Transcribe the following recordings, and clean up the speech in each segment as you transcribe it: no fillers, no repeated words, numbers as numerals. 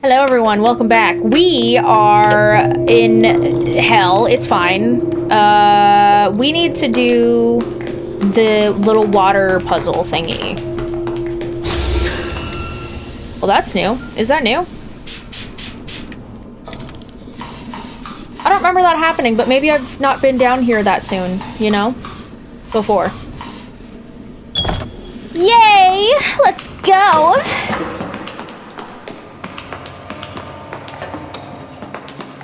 Hello everyone, welcome back. We are in hell, it's fine. We need to do the little water puzzle thingy. Well, that's new. Is that new? I don't remember that happening, but maybe I've not been down here that soon, you know? Before. Yay! Let's go!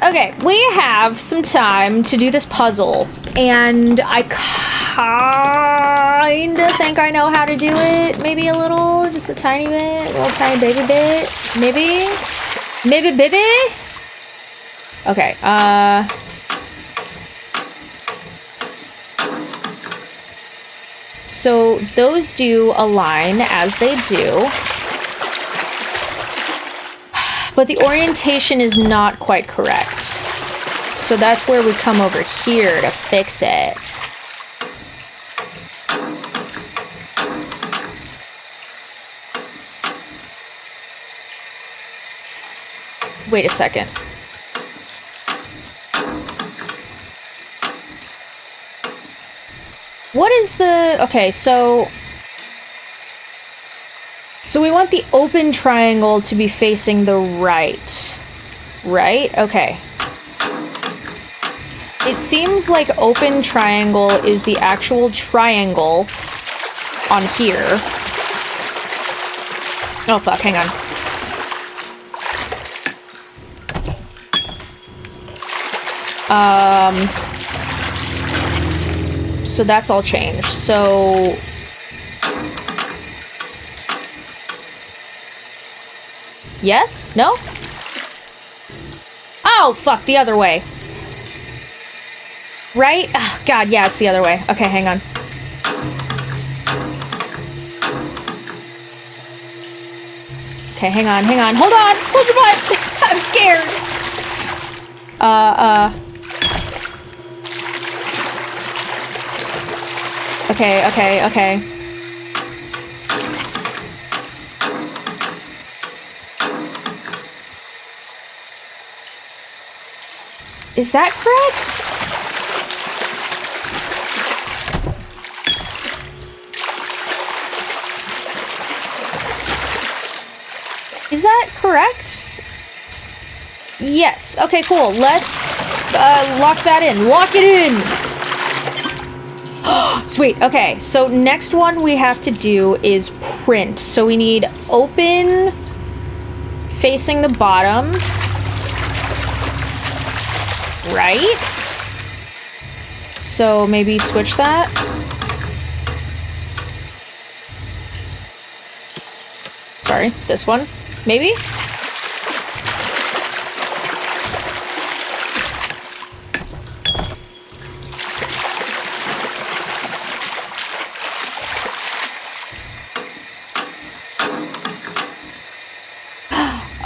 Okay, we have some time to do this puzzle, and I kinda think I know how to do it. Maybe a little, just a tiny bit, a little tiny baby bit. Maybe? Maybe baby? Okay, so those do align as they do. But the orientation is not quite correct. So that's where we come over here to fix it. Wait a second. What is the... Okay, so we want the open triangle to be facing the right. Right? Okay. It seems like open triangle is the actual triangle on here. Oh fuck, hang on. So that's all changed. So... Yes? No? Oh, fuck, the other way. Right? Oh, God, yeah, it's the other way. Okay, hang on. Okay, hang on, hang on. Hold on! Hold your butt! I'm scared! Okay, okay, okay. Is that correct? Is that correct? Yes. Okay, cool. Let's lock that in. Lock it in! Sweet. Okay, so next one we have to do is print. So we need open facing the bottom. Right? So maybe switch that. Sorry, this one. Maybe?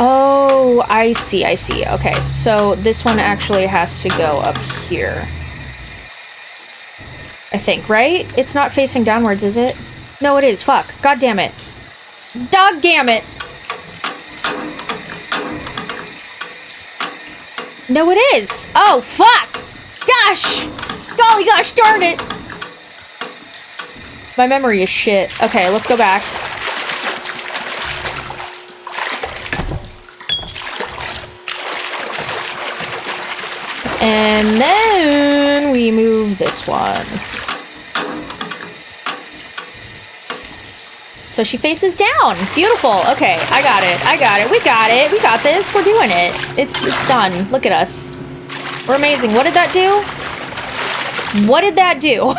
Oh, I see, I see. Okay, so this one actually has to go up here. I think, right? It's not facing downwards, is it? No, it is. Fuck. God damn it. Dog damn it! No, it is! Oh, fuck! Gosh! Golly gosh darn it! My memory is shit. Okay, let's go back. And then we move this one. So she faces down. Beautiful. Okay, I got it. I got it. We got it. We got this. We're doing it. It's done. Look at us. We're amazing. What did that do? What did that do?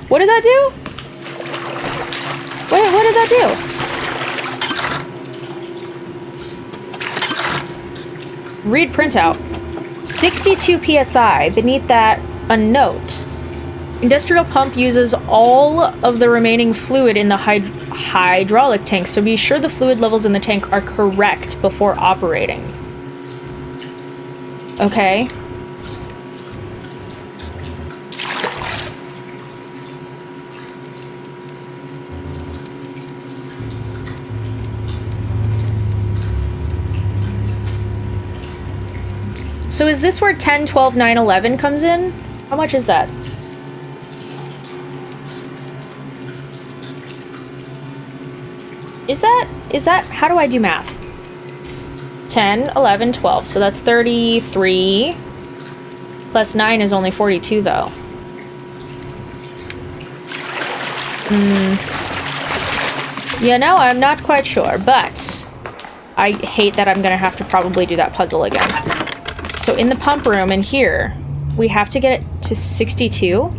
What did that do? What did that do? Read printout. 62 psi. Beneath that, a note. Industrial pump uses all of the remaining fluid in the hydraulic tank, so be sure the fluid levels in the tank are correct before operating. Okay. So is this where 10, 12, 9, 11 comes in? How much is that? Is that, how do I do math? 10, 11, 12, so that's 33. Plus 9 is only 42, though. You know, I'm not quite sure, but I hate that I'm gonna have to probably do that puzzle again. So in the pump room in here, we have to get it to 62.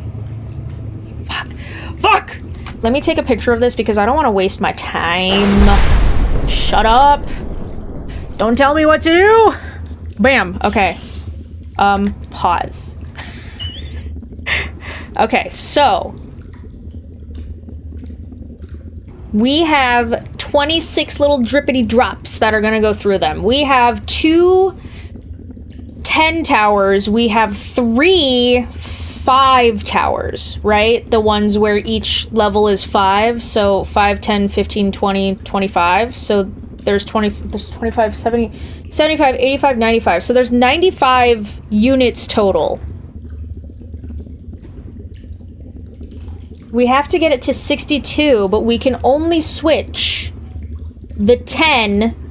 Fuck! Let me take a picture of this because I don't want to waste my time. Shut up. Don't tell me what to do. Bam. Okay. Pause. Okay, so we have 26 little drippity drops that are gonna go through them. We have 2 10 towers. We have 3 5 towers, right? The ones where each level is 5. So 5, 10, 15, 20, 25. So there's 25, 70, 75, 85, 95. So there's 95 units total. We have to get it to 62, but we can only switch the 10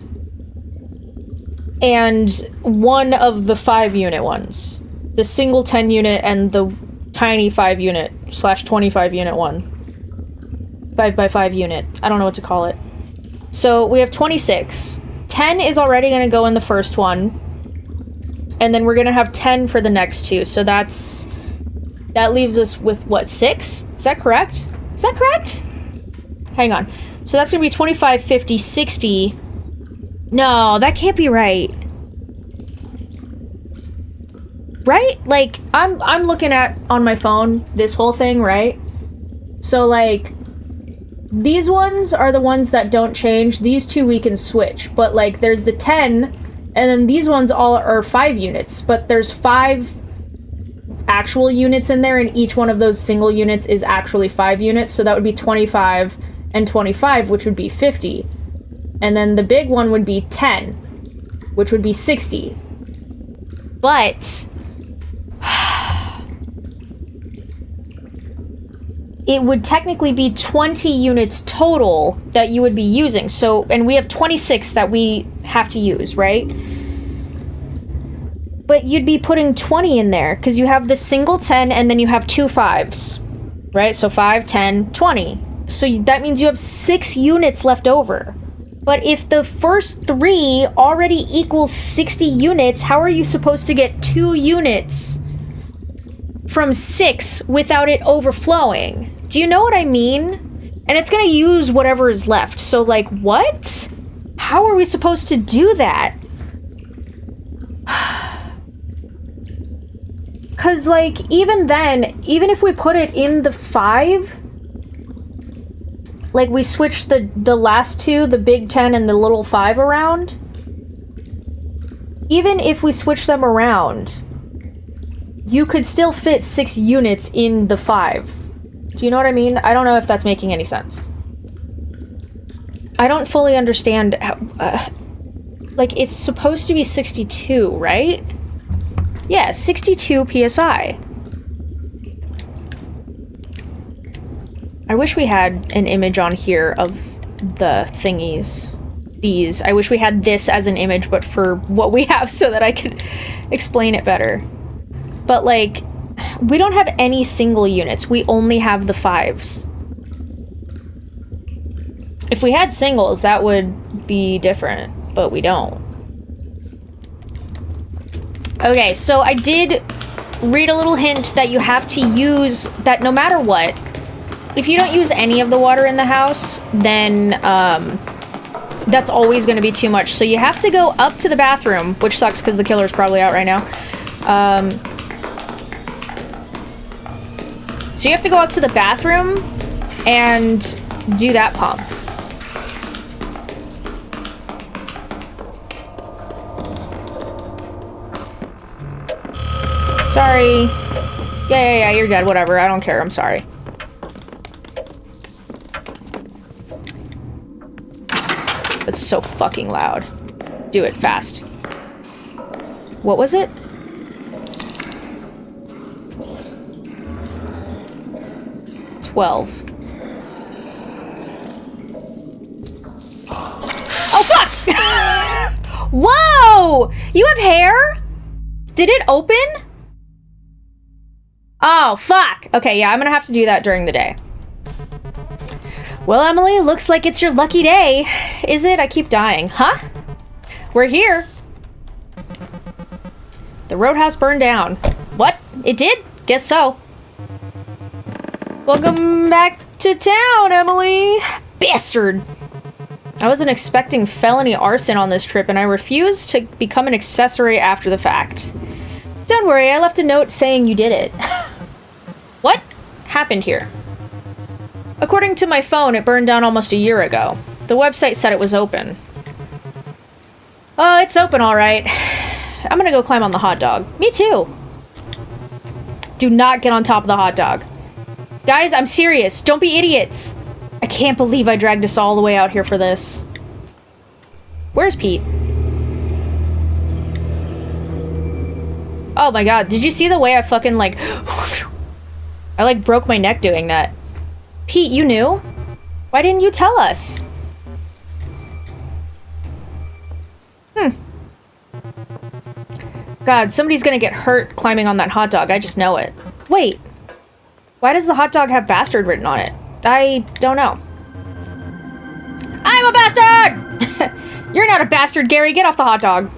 and one of the 5 unit ones. The single 10 unit and the tiny 5 unit / 25 unit one. 5 by 5 unit. I don't know what to call it. So we have 26. 10 is already going to go in the first one. And then we're going to have 10 for the next 2. So that leaves us with, what, 6? Is that correct? Is that correct? Hang on. So that's going to be 25, 50, 60. No, that can't be right. Right? Like, I'm looking at, on my phone, this whole thing, right? So, like, these ones are the ones that don't change. These 2 we can switch. But, like, there's the 10, and then these ones all are 5 units. But there's 5 actual units in there, and each one of those single units is actually 5 units. So that would be 25 and 25, which would be 50. And then the big one would be 10, which would be 60. But it would technically be 20 units total that you would be using. So, and we have 26 that we have to use, right? But you'd be putting 20 in there because you have the single 10 and then you have 2 5s, right? So 5, 10, 20. So that means you have 6 units left over. But if the first 3 already equals 60 units, how are you supposed to get 2 units from 6 without it overflowing? Do you know what I mean? And it's gonna use whatever is left. So, like, what? How are we supposed to do that? Because, like, even then, even if we put it in the 5... Like, we switch the last 2, the big 10 and the little 5 around. Even if we switch them around, you could still fit 6 units in the 5. Do you know what I mean? I don't know if that's making any sense. I don't fully understand how... like, it's supposed to be 62, right? Yeah, 62 PSI. I wish we had an image on here of the thingies. These. I wish we had this as an image, but for what we have so that I could explain it better. But, like, we don't have any single units. We only have the 5s. If we had singles, that would be different, but we don't. Okay, so I did read a little hint that you have to use, that no matter what, if you don't use any of the water in the house, then that's always going to be too much. So you have to go up to the bathroom, which sucks because the killer's probably out right now. So you have to go up to the bathroom and do that pump. Sorry. Yeah, you're good. Whatever. I don't care. I'm sorry. It's so fucking loud. Do it fast. What was it? 12. Oh, fuck! Whoa! You have hair? Did it open? Oh, fuck. Okay, yeah, I'm gonna have to do that during the day. Well, Emily, looks like it's your lucky day. Is it? I keep dying. Huh? We're here. The roadhouse burned down. What? It did? Guess so. Welcome back to town, Emily. Bastard. I wasn't expecting felony arson on this trip, and I refused to become an accessory after the fact. Don't worry, I left a note saying you did it. What happened here? According to my phone, it burned down almost a year ago. The website said it was open. Oh, it's open all right. I'm gonna go climb on the hot dog. Me too. Do not get on top of the hot dog. Guys, I'm serious. Don't be idiots. I can't believe I dragged us all the way out here for this. Where's Pete? Oh my god, did you see the way I fucking like... I like broke my neck doing that. Pete, you knew? Why didn't you tell us? God, somebody's gonna get hurt climbing on that hot dog, I just know it. Wait. Why does the hot dog have bastard written on it? I don't know. I'm a bastard! You're not a bastard, Gary. Get off the hot dog.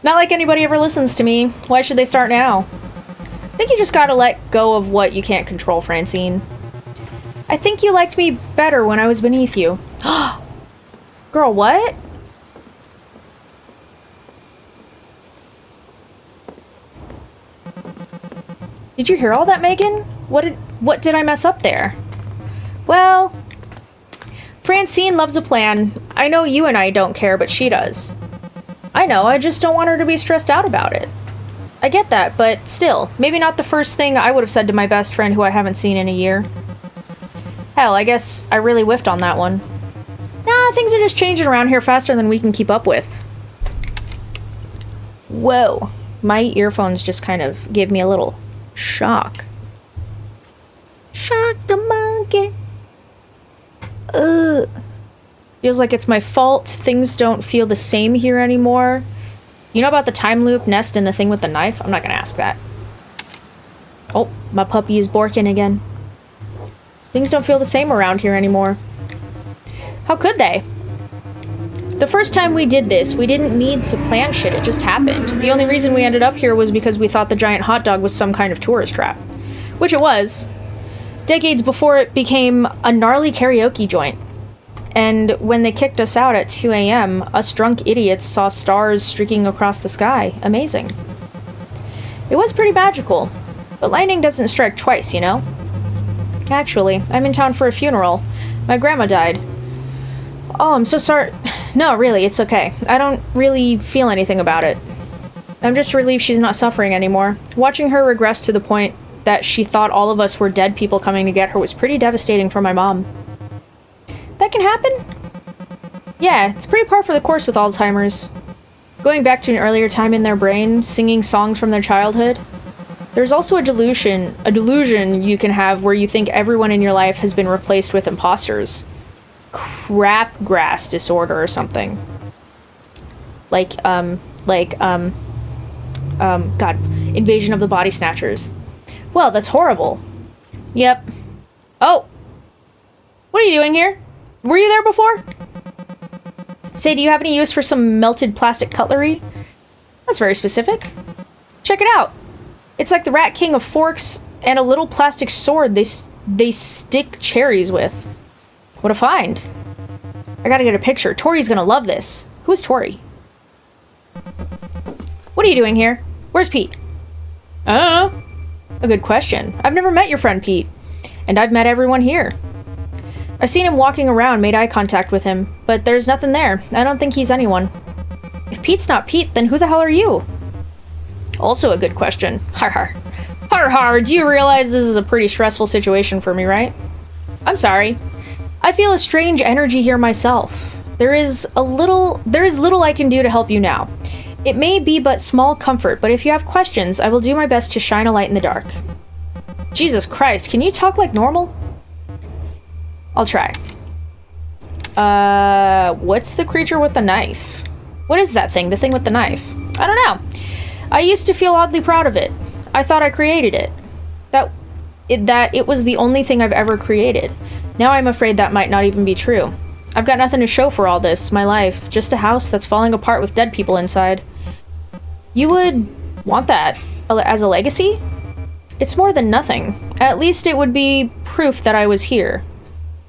Not like anybody ever listens to me. Why should they start now? I think you just gotta let go of what you can't control, Francine. I think you liked me better when I was beneath you. Girl, what? Did you hear all that, Megan? What did I mess up there? Well, Francine loves a plan. I know you and I don't care, but she does. I know, I just don't want her to be stressed out about it. I get that, but still, maybe not the first thing I would have said to my best friend who I haven't seen in a year. Hell, I guess I really whiffed on that one. Nah, things are just changing around here faster than we can keep up with. Whoa, my earphones just kind of gave me a little shock. Shock the monkey. Ugh. Feels like it's my fault. Things don't feel the same here anymore. You know about the time loop, nest, and the thing with the knife? I'm not gonna ask that. Oh, my puppy is borking again. Things don't feel the same around here anymore. How could they? The first time we did this, we didn't need to plan shit, it just happened. The only reason we ended up here was because we thought the giant hot dog was some kind of tourist trap. Which it was. Decades before it became a gnarly karaoke joint. And when they kicked us out at 2 a.m., us drunk idiots saw stars streaking across the sky. Amazing. It was pretty magical. But lightning doesn't strike twice, you know? Actually, I'm in town for a funeral. My grandma died. Oh, I'm so sorry. No, really, it's okay. I don't really feel anything about it. I'm just relieved she's not suffering anymore. Watching her regress to the point that she thought all of us were dead people coming to get her was pretty devastating for my mom. That can happen? Yeah, it's pretty par for the course with Alzheimer's. Going back to an earlier time in their brain, singing songs from their childhood. There's also a delusion you can have where you think everyone in your life has been replaced with imposters. Crapgrass disorder or something. God, Invasion of the Body Snatchers. Well, that's horrible. Yep. Oh! What are you doing here? Were you there before? Say, do you have any use for some melted plastic cutlery? That's very specific. Check it out. It's like the Rat King of forks and a little plastic sword they stick cherries with. What a find. I gotta get a picture. Tori's gonna love this. Who's Tori? What are you doing here? Where's Pete? I don't know. A good question. I've never met your friend Pete. And I've met everyone here. I've seen him walking around, made eye contact with him, but there's nothing there. I don't think he's anyone. If Pete's not Pete, then who the hell are you? Also a good question. Har har. Har har, do you realize this is a pretty stressful situation for me, right? I'm sorry. I feel a strange energy here myself. There is little I can do to help you now. It may be but small comfort, but if you have questions, I will do my best to shine a light in the dark. Jesus Christ, can you talk like normal? I'll try. What's the creature with the knife? What is that thing? The thing with the knife? I don't know. I used to feel oddly proud of it. I thought I created it. That it was the only thing I've ever created. Now I'm afraid that might not even be true. I've got nothing to show for all this, my life. Just a house that's falling apart with dead people inside. You would want that as a legacy? It's more than nothing. At least it would be proof that I was here.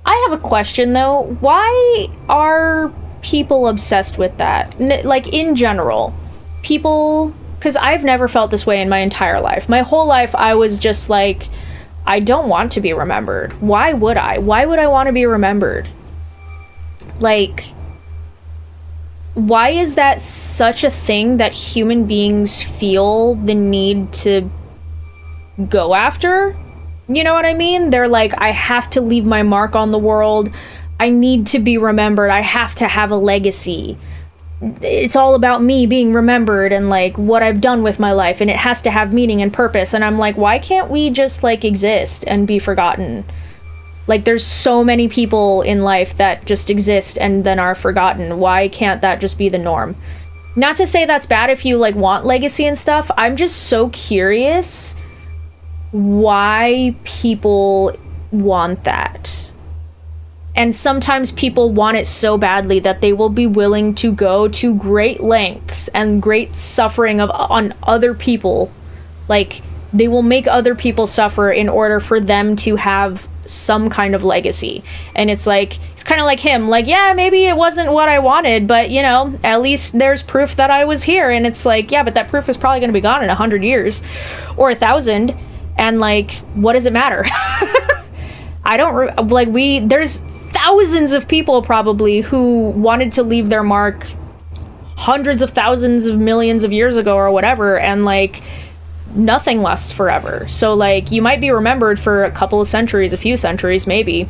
I have a question, though. Why are people obsessed with that? Like, in general. People... Because I've never felt this way in my entire life. My whole life, I was just like, I don't want to be remembered. Why would I? Why would I want to be remembered? Like, why is that such a thing that human beings feel the need to go after? You know what I mean? They're like, I have to leave my mark on the world. I need to be remembered. I have to have a legacy. It's all about me being remembered and like what I've done with my life, and it has to have meaning and purpose. And I'm like, why can't we just like exist and be forgotten? Like, there's so many people in life that just exist and then are forgotten. Why can't that just be the norm? Not to say that's bad if you like want legacy and stuff. I'm just so curious why people want that. And sometimes people want it so badly that they will be willing to go to great lengths and great suffering on other people. Like, they will make other people suffer in order for them to have some kind of legacy. And it's like, it's kind of like him. Like, yeah, maybe it wasn't what I wanted, but, you know, at least there's proof that I was here. And it's like, yeah, but that proof is probably going to be gone in 100 years or 1,000. And, like, what does it matter? There's thousands of people probably who wanted to leave their mark hundreds of thousands of millions of years ago or whatever, and like nothing lasts forever. So like you might be remembered for a couple of centuries, a few centuries maybe,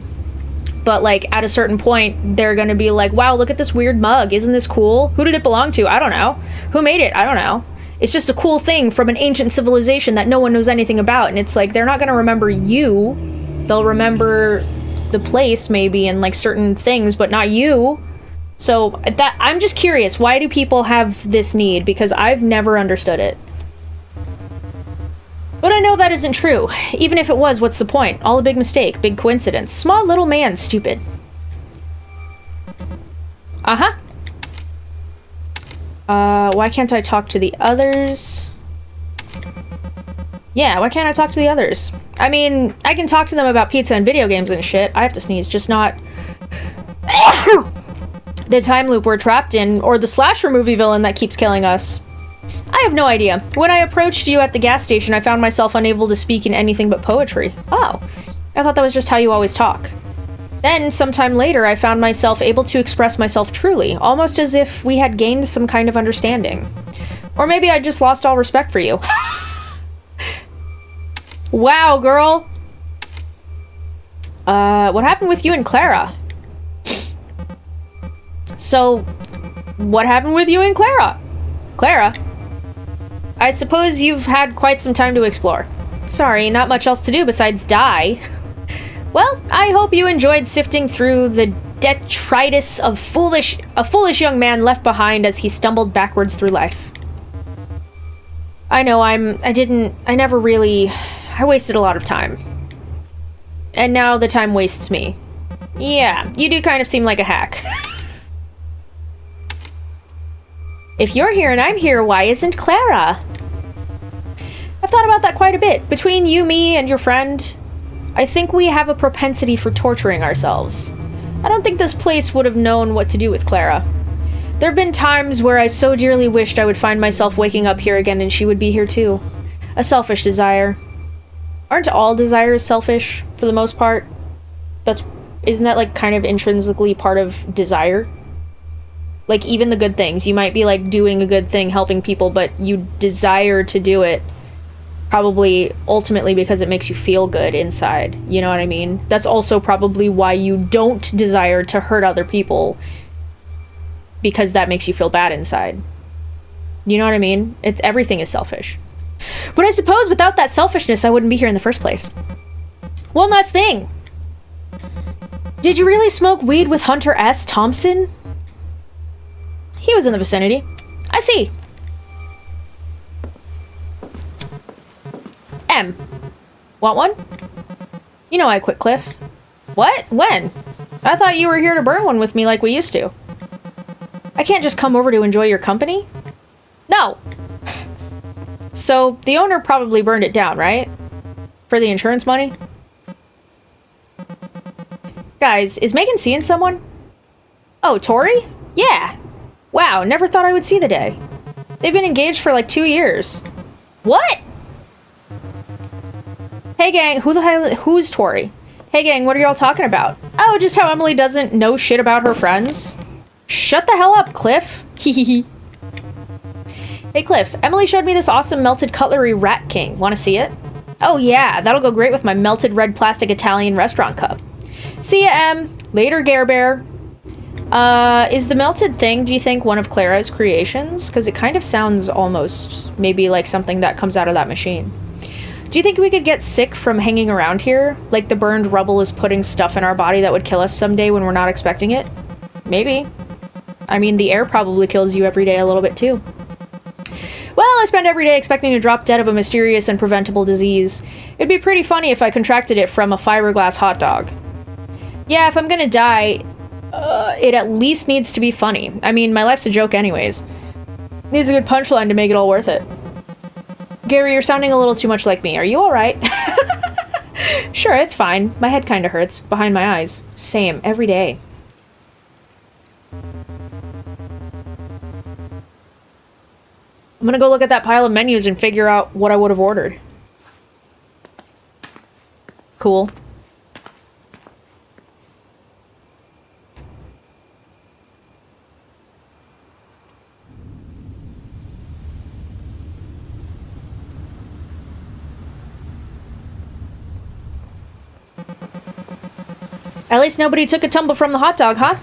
but like at a certain point they're gonna be like, wow, look at this weird mug, isn't this cool? Who did it belong to? I don't know. Who made it? I don't know. It's just a cool thing from an ancient civilization that no one knows anything about. And it's like, they're not gonna remember you. They'll remember the place maybe and like certain things, but not you. So that I'm just curious, why do people have this need? Because I've never understood it. But I know that isn't true. Even if it was, what's the point? All a big mistake, big coincidence. Small little man, stupid. Why can't I talk to the others? Yeah, why can't I talk to the others? I mean, I can talk to them about pizza and video games and shit. I have to sneeze, just not the time loop we're trapped in, or the slasher movie villain that keeps killing us. I have no idea. When I approached you at the gas station, I found myself unable to speak in anything but poetry. Oh, I thought that was just how you always talk. Then, sometime later, I found myself able to express myself truly, almost as if we had gained some kind of understanding. Or maybe I just lost all respect for you. Wow, girl. What happened with you and Clara? So, what happened with you and Clara? Clara? I suppose you've had quite some time to explore. Sorry, not much else to do besides die. Well, I hope you enjoyed sifting through the detritus of a foolish young man left behind as he stumbled backwards through life. I know, I wasted a lot of time. And now the time wastes me. Yeah, you do kind of seem like a hack. If you're here and I'm here, why isn't Clara? I've thought about that quite a bit. Between you, me, and your friend, I think we have a propensity for torturing ourselves. I don't think this place would have known what to do with Clara. There have been times where I so dearly wished I would find myself waking up here again and she would be here too. A selfish desire. Aren't all desires selfish, for the most part? Isn't that, like, kind of intrinsically part of desire? Like, even the good things. You might be, like, doing a good thing, helping people, but you desire to do it. Probably, ultimately, because it makes you feel good inside. You know what I mean? That's also probably why you don't desire to hurt other people. Because that makes you feel bad inside. You know what I mean? Everything is selfish. But I suppose without that selfishness, I wouldn't be here in the first place. One last thing. Did you really smoke weed with Hunter S. Thompson? He was in the vicinity. I see. M. Want one? You know I quit Cliff. What? When? I thought you were here to burn one with me like we used to. I can't just come over to enjoy your company? No! So, the owner probably burned it down, right? For the insurance money? Guys, is Megan seeing someone? Oh, Tori? Yeah! Wow, never thought I would see the day. They've been engaged for like 2 years. What? Hey gang, who's Tori? Hey gang, what are y'all talking about? Oh, just how Emily doesn't know shit about her friends? Shut the hell up, Cliff. Hehehe. Hey Cliff, Emily showed me this awesome melted cutlery Rat King. Wanna see it? Oh yeah, that'll go great with my melted red plastic Italian restaurant cup. See ya, Em. Later, Gare Bear. Is the melted thing, do you think, one of Clara's creations? Because it kind of sounds almost maybe like something that comes out of that machine. Do you think we could get sick from hanging around here? Like the burned rubble is putting stuff in our body that would kill us someday when we're not expecting it? Maybe. I mean, the air probably kills you every day a little bit too. Well, I spend every day expecting to drop dead of a mysterious and preventable disease. It'd be pretty funny if I contracted it from a fiberglass hot dog. Yeah, if I'm gonna die, it at least needs to be funny. I mean, my life's a joke anyways. Needs a good punchline to make it all worth it. Gary, you're sounding a little too much like me. Are you alright? Sure, it's fine. My head kinda hurts. Behind my eyes. Same. Every day. I'm gonna go look at that pile of menus and figure out what I would have ordered. Cool. At least nobody took a tumble from the hot dog, huh?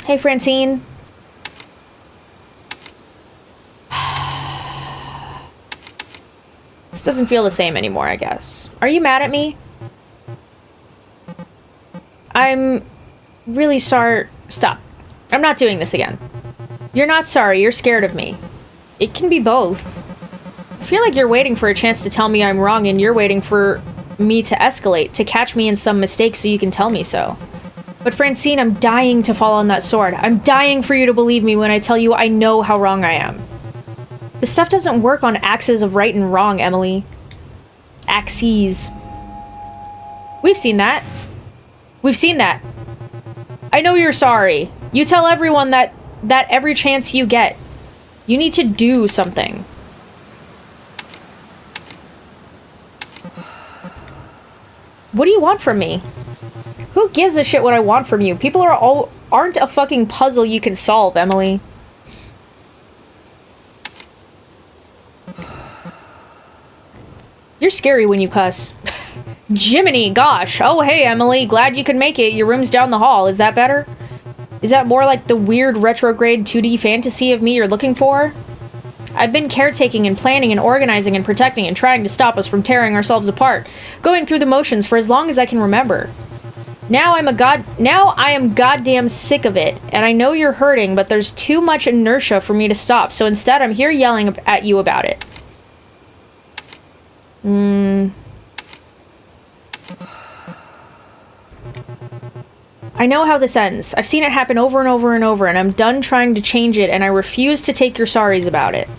Hey, Francine. This doesn't feel the same anymore, I guess. Are you mad at me? I'm really sorry. Stop. I'm not doing this again. You're not sorry, you're scared of me. It can be both. I feel like you're waiting for a chance to tell me I'm wrong and you're waiting for me to escalate, to catch me in some mistake so you can tell me so. But Francine, I'm dying to fall on that sword. I'm dying for you to believe me when I tell you I know how wrong I am. This stuff doesn't work on axes of right and wrong, Emily. Axes. We've seen that. We've seen that. I know you're sorry. You tell everyone that every chance you get. You need to do something. What do you want from me? Who gives a shit what I want from you? People aren't a fucking puzzle you can solve, Emily. You're scary when you cuss. Jiminy, gosh. Oh, hey, Emily. Glad you can make it. Your room's down the hall. Is that better? Is that more like the weird retrograde 2D fantasy of me you're looking for? I've been caretaking and planning and organizing and protecting and trying to stop us from tearing ourselves apart, going through the motions for as long as I can remember. Now I am goddamn sick of it, and I know you're hurting, but there's too much inertia for me to stop, so instead I'm here yelling at you about it. I know how this ends. I've seen it happen over and over and over, and I'm done trying to change it, and I refuse to take your sorries about it.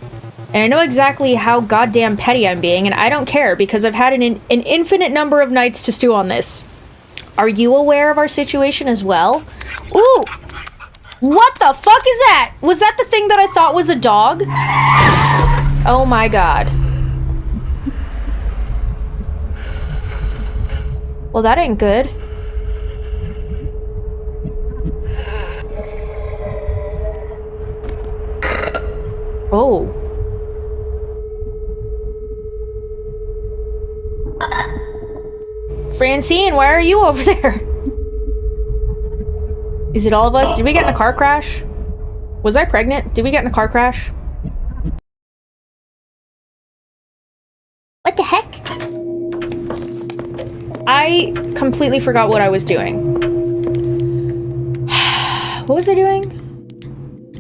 And I know exactly how goddamn petty I'm being, and I don't care, because I've had an infinite number of nights to stew on this. Are you aware of our situation as well? Ooh! What the fuck is that? Was that the thing that I thought was a dog? Oh my god. Well, that ain't good. Oh. Francine, why are you over there? Is it all of us? Did we get in a car crash? Was I pregnant? Did we get in a car crash? I completely forgot what I was doing. What was I doing?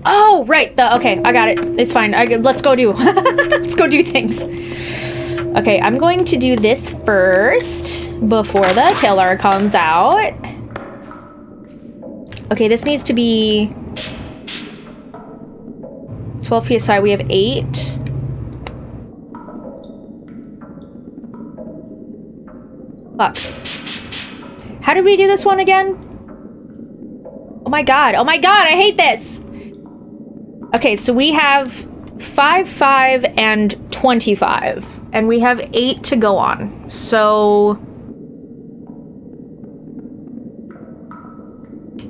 Oh, right. Okay, I got it. It's fine. Let's go do. Let's go do things. Okay, I'm going to do this first before the killer comes out. Okay, this needs to be 12 PSI. We have 8. Fuck. How did we do this one again? Oh my god. Oh my god, I hate this. Okay, so we have 5, 5, and 25. And we have 8 to go on. So...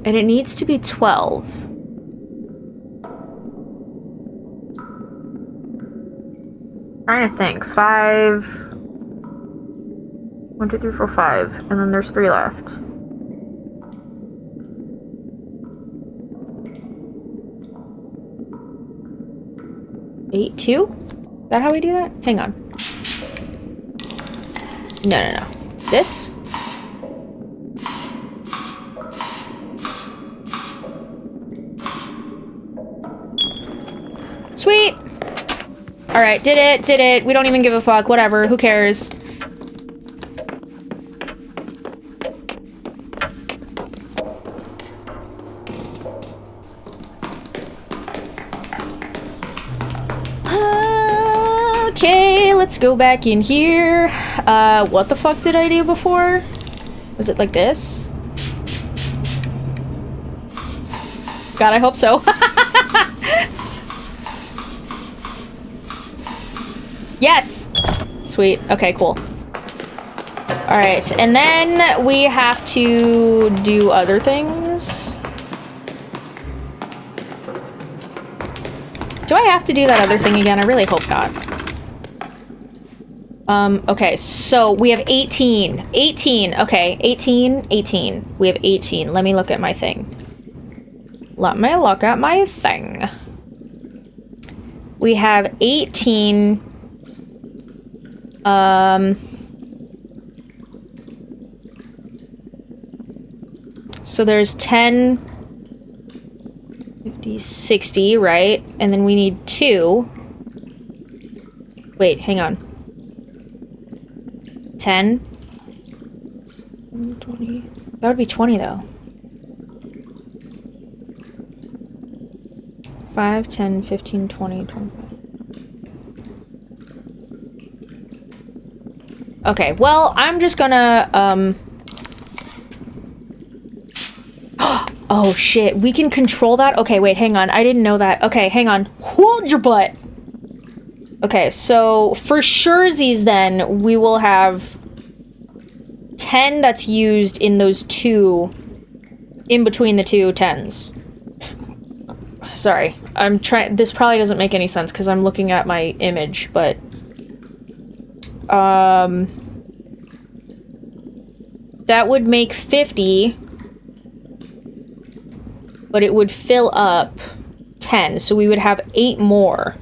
and it needs to be 12. Trying to think. 5... 1, 2, 3, 4, 5. And then there's 3 left. Eight, 2? Is that how we do that? Hang on. No. This? Sweet! Alright, did it. We don't even give a fuck. Whatever, who cares? Okay, let's go back in here. What the fuck did I do before? Was it like this? God, I hope so. Yes! Sweet. Okay, cool. Alright, and then we have to do other things. Do I have to do that other thing again? I really hope not. Okay, so we have 18. 18, okay. 18. We have 18. Let me look at my thing. We have 18. So there's 10, 50, 60, right? And then we need 2. Wait, hang on. 10. 20. That would be 20, though. 5, 10, 15, 20, 25. Okay, well, I'm just gonna, oh, shit. We can control that? Okay, wait, hang on. I didn't know that. Okay, hang on. Hold your butt! Okay, so for surezies then, we will have 10 that's used in those 2, in between the 2 10s. Sorry, I'm trying, this probably doesn't make any sense because I'm looking at my image, but... that would make 50, but it would fill up 10, so we would have 8 more.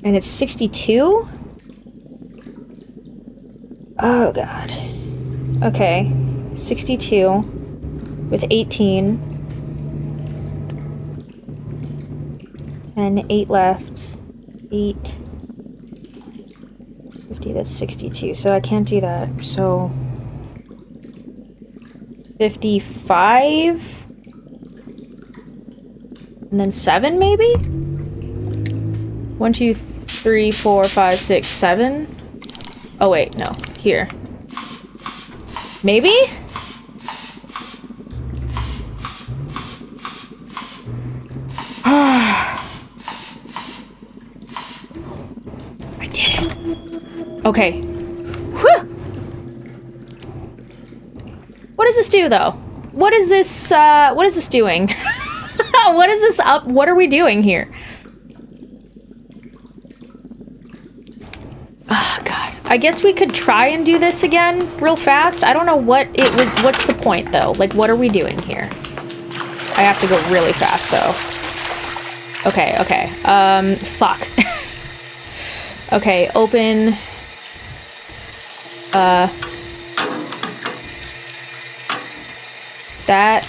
And it's 62? Oh, God. Okay. 62 with 18. 10, 8 left. 8. 50, that's 62. So I can't do that. So... 55? And then 7, maybe? 1, 2, 3, 4, 5, 6, 7. Oh, wait, no. Here. Maybe? I did it. Okay. Whew. What does this do, though? What is this doing? What is this up? What are we doing here? Oh, God. I guess we could try and do this again real fast. I don't know what it would... What's the point, though? Like, what are we doing here? I have to go really fast, though. Okay, okay. Fuck. Okay, open. That.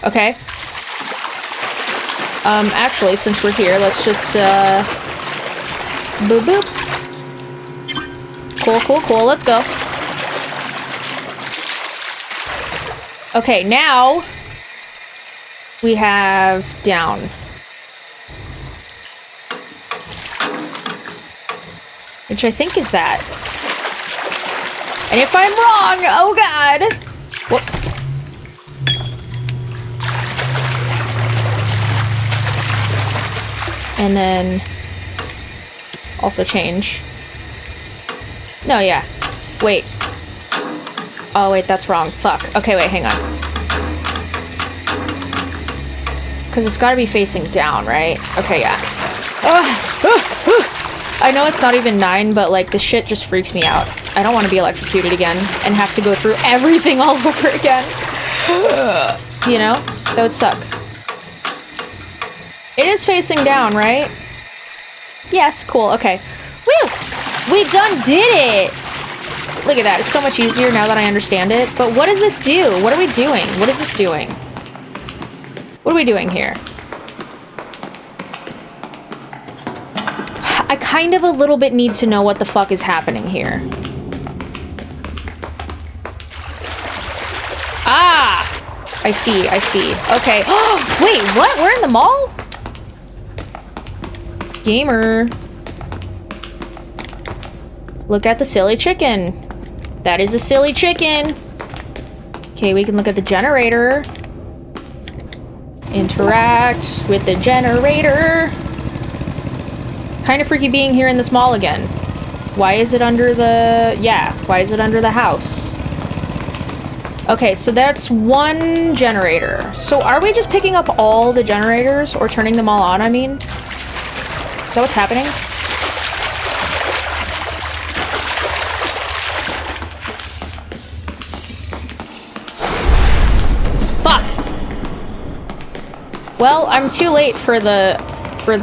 Okay. Actually, since we're here, let's just, boop boop. Cool, cool, cool, let's go. Okay, now we have down. Which I think is that. And if I'm wrong, oh god! Whoops. And then also change. No, yeah. Wait. Oh, wait, that's wrong. Fuck. Okay, wait, hang on. Because it's got to be facing down, right? Okay, yeah. I know it's not even 9, but, like, the shit just freaks me out. I don't want to be electrocuted again and have to go through everything all over again. You know? That would suck. It is facing down, right? Yes, cool, okay. Woo! We done did it! Look at that, it's so much easier now that I understand it. But what does this do? What are we doing? What is this doing? What are we doing here? I kind of a little bit need to know what the fuck is happening here. Ah! I see, I see. Okay. Oh, wait, what? We're in the mall? Gamer. Look at the silly chicken. That is a silly chicken. Okay, we can look at the generator. Interact with the generator. Kind of freaky being here in this mall again. Why is it under the... Yeah, why is it under the house? Okay, so that's one generator. So are we just picking up all the generators? Or turning them all on, I mean? Is that what's happening? Fuck! Well, I'm too late for the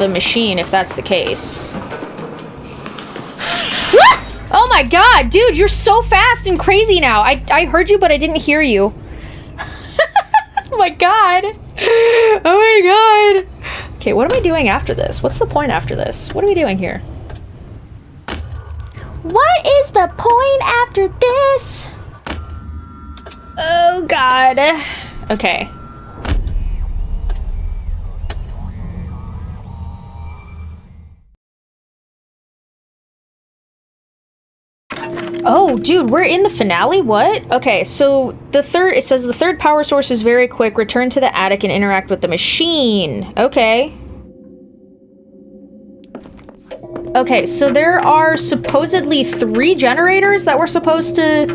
machine, if that's the case. Oh my god, dude, you're so fast and crazy now. I heard you, but I didn't hear you. Oh my god. Oh my god. Okay, what am I doing after this? What's the point after this? What are we doing here? What is the point after this? Oh god. Okay. Oh, dude, we're in the finale? What? Okay, so it says the third power source is very quick. Return to the attic and interact with the machine. Okay. Okay, so there are supposedly 3 generators that we're supposed to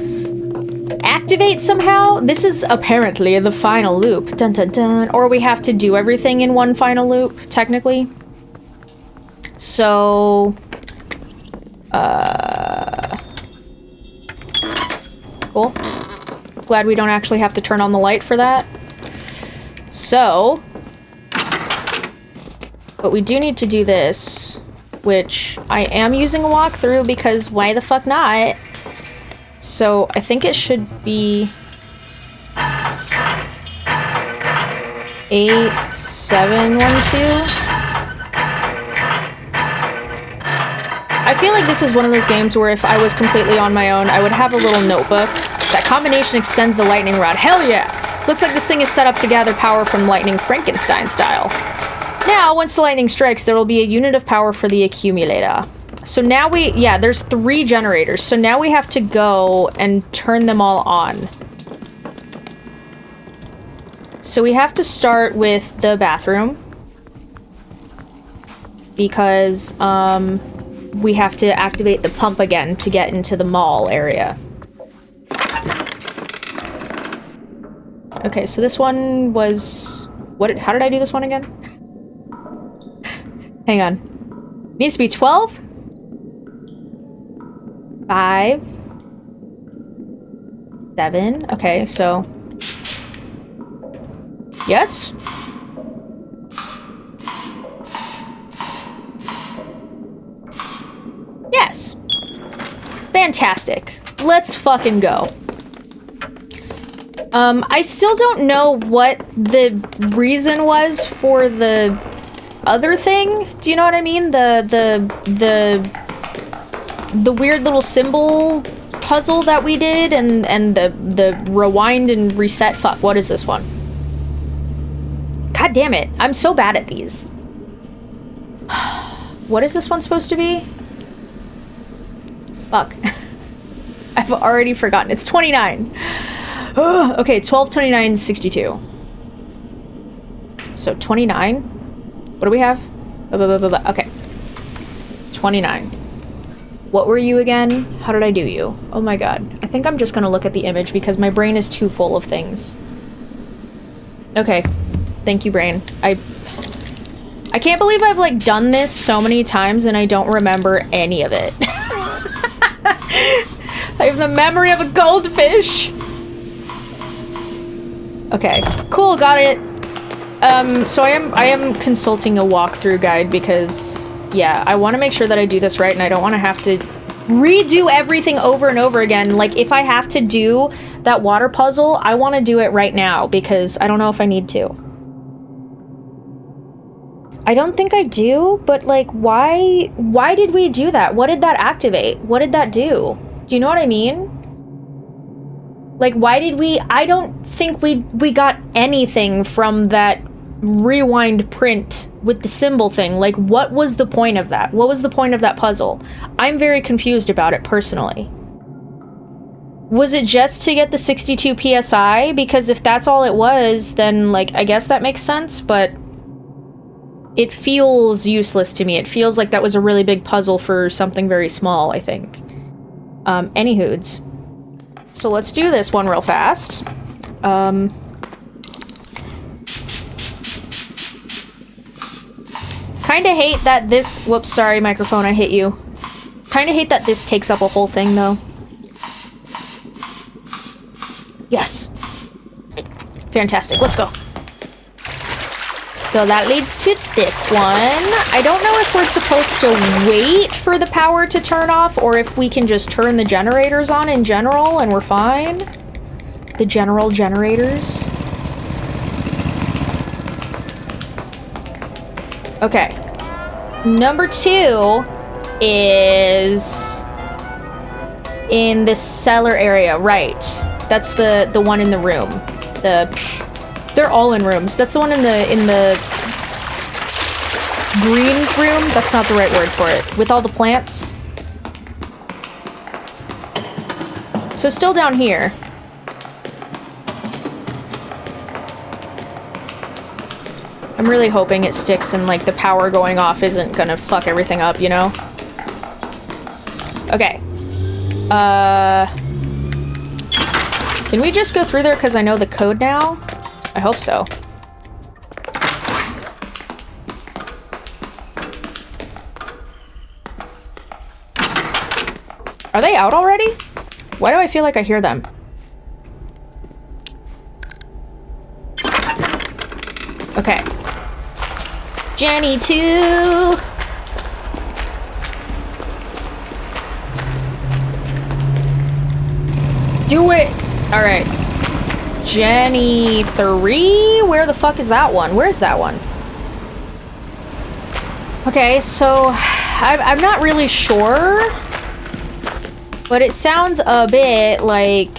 activate somehow. This is apparently the final loop. Dun dun dun. Or we have to do everything in one final loop, technically. So... Cool. Glad we don't actually have to turn on the light for that. So... But we do need to do this, which I am using a walkthrough because why the fuck not? So I think it should be 8712. I feel like this is one of those games where if I was completely on my own, I would have a little notebook. That combination extends the lightning rod. Hell yeah! Looks like this thing is set up to gather power from lightning Frankenstein style. Now, once the lightning strikes, there will be a unit of power for the accumulator. So now there's 3 generators. So now we have to go and turn them all on. So we have to start with the bathroom. Because, we have to activate the pump again to get into the mall area. Okay, so this one was... How did I do this one again? Hang on. Needs to be 12? 5. 7. Okay, so... Yes? Yes. Fantastic. Let's fucking go. I still don't know what the reason was for the other thing. Do you know what I mean? The weird little symbol puzzle that we did and the rewind and reset. Fuck, what is this one? God damn it. I'm so bad at these. What is this one supposed to be? Fuck. I've already forgotten. It's 29. Okay, 12, 29, 62. So 29. What do we have? Okay. 29. What were you again? How did I do you? Oh my god. I think I'm just gonna look at the image because my brain is too full of things. Okay. Thank you, brain. I can't believe I've, like, done this so many times and I don't remember any of it. I have the memory of a goldfish! Okay. Cool, got it. So I am consulting a walkthrough guide because, yeah, I want to make sure that I do this right and I don't want to have to redo everything over and over again. Like, if I have to do that water puzzle, I want to do it right now because I don't know if I need to. I don't think I do, but, like, why did we do that? What did that activate? What did that do? Do you know what I mean? Like, why did we... I don't think we got anything from that rewind print with the symbol thing. Like, what was the point of that? What was the point of that puzzle? I'm very confused about it, personally. Was it just to get the 62 PSI? Because if that's all it was, then, like, I guess that makes sense, but... It feels useless to me. It feels like that was a really big puzzle for something very small, I think. Anywhoods. So let's do this one real fast. Kinda hate that this... Whoops, sorry, microphone, I hit you. Kinda hate that this takes up a whole thing, though. Yes. Fantastic, let's go. So that leads to this one. I don't know if we're supposed to wait for the power to turn off or if we can just turn the generators on in general and we're fine. The general generators. Okay. Number 2 is in the cellar area, right. That's the one in the room. They're all in rooms. That's the one in the green room. That's not the right word for it. With all the plants. So still down here. I'm really hoping it sticks and, like, the power going off isn't gonna fuck everything up, you know? Okay. Can we just go through there because I know the code now? I hope so. Are they out already? Why do I feel like I hear them? Okay. Jenny 2! Do it! Alright. Jenny 3? Where the fuck is that one? Where's that one? Okay, so I'm not really sure, but it sounds a bit like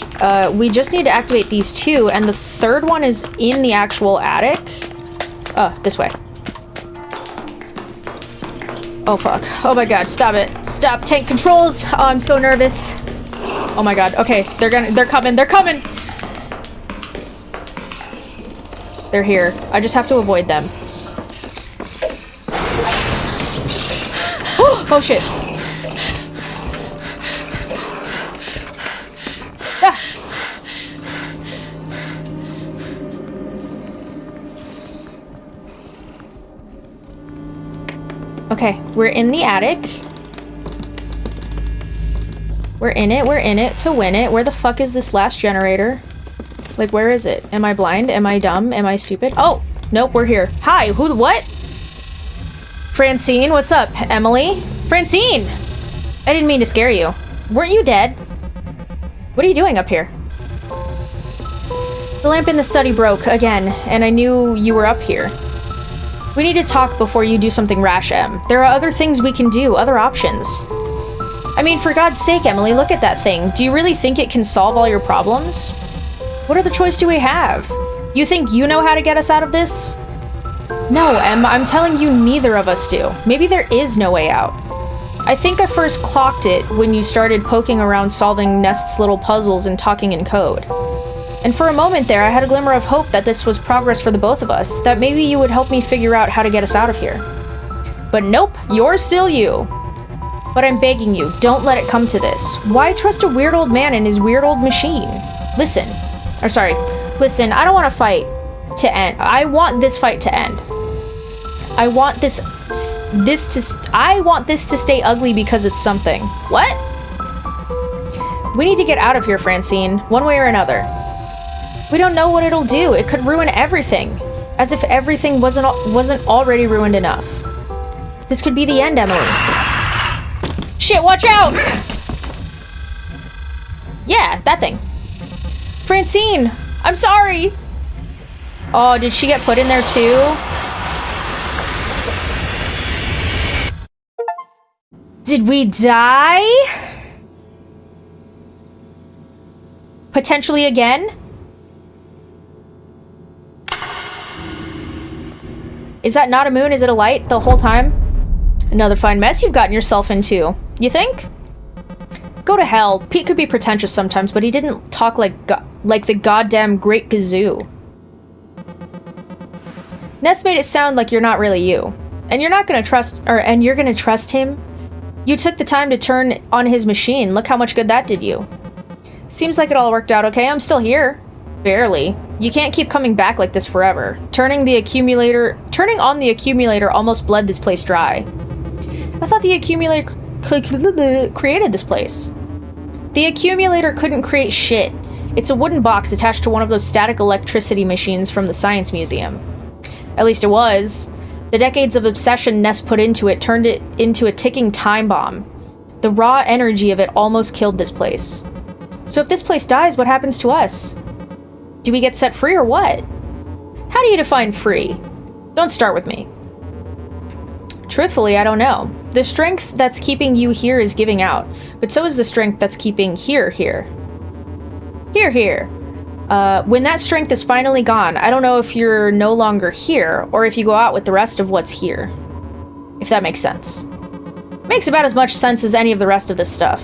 we just need to activate these 2, and the 3rd one is in the actual attic. This way. Oh fuck. Oh my god, stop it. Stop tank controls. Oh, I'm so nervous. Oh my god. Okay, they're coming. They're coming. They're here. I just have to avoid them. Oh shit. Ah. Okay, we're in the attic. We're in it to win it. Where the fuck is this last generator? Like, where is it? Am I blind? Am I dumb? Am I stupid? Oh! Nope, we're here. Hi, who the what? Francine, what's up? Emily? Francine! I didn't mean to scare you. Weren't you dead? What are you doing up here? The lamp in the study broke, again, and I knew you were up here. We need to talk before you do something rash, Em. There are other things we can do, other options. I mean, for God's sake, Emily, look at that thing. Do you really think it can solve all your problems? What other choice do we have? You think you know how to get us out of this? No, Em, I'm telling you neither of us do. Maybe there is no way out. I think I first clocked it when you started poking around solving Nest's little puzzles and talking in code. And for a moment there, I had a glimmer of hope that this was progress for the both of us, that maybe you would help me figure out how to get us out of here. But nope, you're still you. But I'm begging you, don't let it come to this. Why trust a weird old man and his weird old machine? Listen, I don't want to fight to end. I want this fight to end. I want this to stay ugly because it's something. What? We need to get out of here, Francine, one way or another. We don't know what it'll do. It could ruin everything. As if everything wasn't already ruined enough. This could be the end, Emily. Shit, watch out! Yeah, that thing. Francine, I'm sorry! Oh, did she get put in there too? Did we die? Potentially again? Is that not a moon? Is it a light the whole time? Another fine mess you've gotten yourself into. You think? Go to hell. Pete could be pretentious sometimes, but he didn't talk like the goddamn Great Gazoo. Ness made it sound like you're not really you. And you're not gonna trust, and you're gonna trust him? You took the time to turn on his machine. Look how much good that did you. Seems like it all worked out okay. I'm still here. Barely. You can't keep coming back like this forever. Turning on the accumulator almost bled this place dry. I thought the accumulator created this place. The accumulator couldn't create shit. It's a wooden box attached to one of those static electricity machines from the Science Museum. At least it was. The decades of obsession Ness put into it turned it into a ticking time bomb. The raw energy of it almost killed this place. So if this place dies, what happens to us? Do we get set free or what? How do you define free? Don't start with me. Truthfully, I don't know. The strength that's keeping you here is giving out, but so is the strength that's keeping here. Here. When that strength is finally gone, I don't know if you're no longer here, or if you go out with the rest of what's here. If that makes sense. Makes about as much sense as any of the rest of this stuff.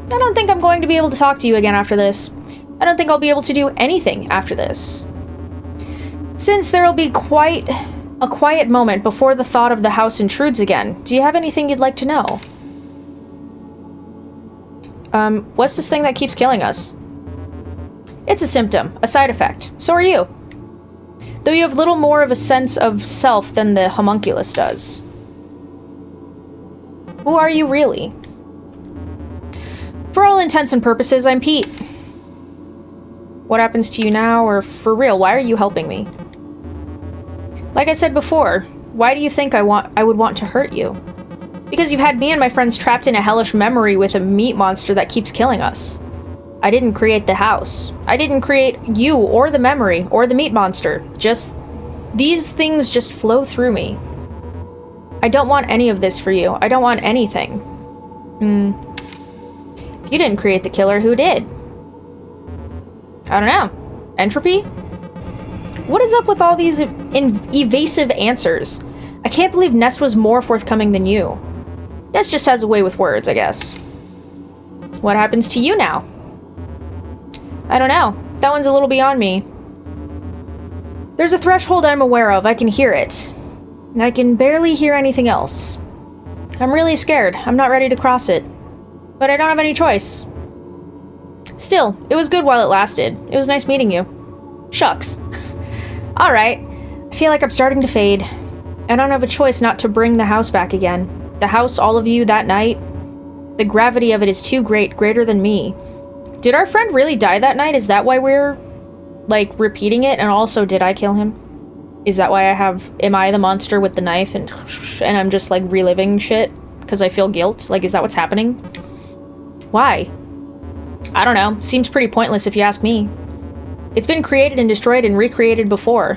I don't think I'm going to be able to talk to you again after this. I don't think I'll be able to do anything after this. Since there'll be quite a quiet moment before the thought of the house intrudes again, do you have anything you'd like to know? What's this thing that keeps killing us? It's a symptom, a side effect. So are you. Though you have little more of a sense of self than the homunculus does. Who are you really? For all intents and purposes, I'm Pete. What happens to you now, or for real, why are you helping me? Like I said before, why do you think I would want to hurt you? Because you've had me and my friends trapped in a hellish memory with a meat monster that keeps killing us. I didn't create the house. I didn't create you, or the memory, or the meat monster. Just, these things just flow through me. I don't want any of this for you. I don't want anything. If you didn't create the killer, who did? I don't know. Entropy? What is up with all these evasive answers? I can't believe Ness was more forthcoming than you. Ness just has a way with words, I guess. What happens to you now? I don't know. That one's a little beyond me. There's a threshold I'm aware of. I can hear it. I can barely hear anything else. I'm really scared. I'm not ready to cross it. But I don't have any choice. Still, it was good while it lasted. It was nice meeting you. Shucks. Alright. I feel like I'm starting to fade. I don't have a choice not to bring the house back again. The house, all of you, that night. The gravity of it is too great, greater than me. Did our friend really die that night? Is that why we're, like, repeating it? And also, did I kill him? Is that why am I the monster with the knife and I'm just, like, reliving shit? Because I feel guilt? Like, is that what's happening? Why? I don't know. Seems pretty pointless if you ask me. It's been created and destroyed and recreated before.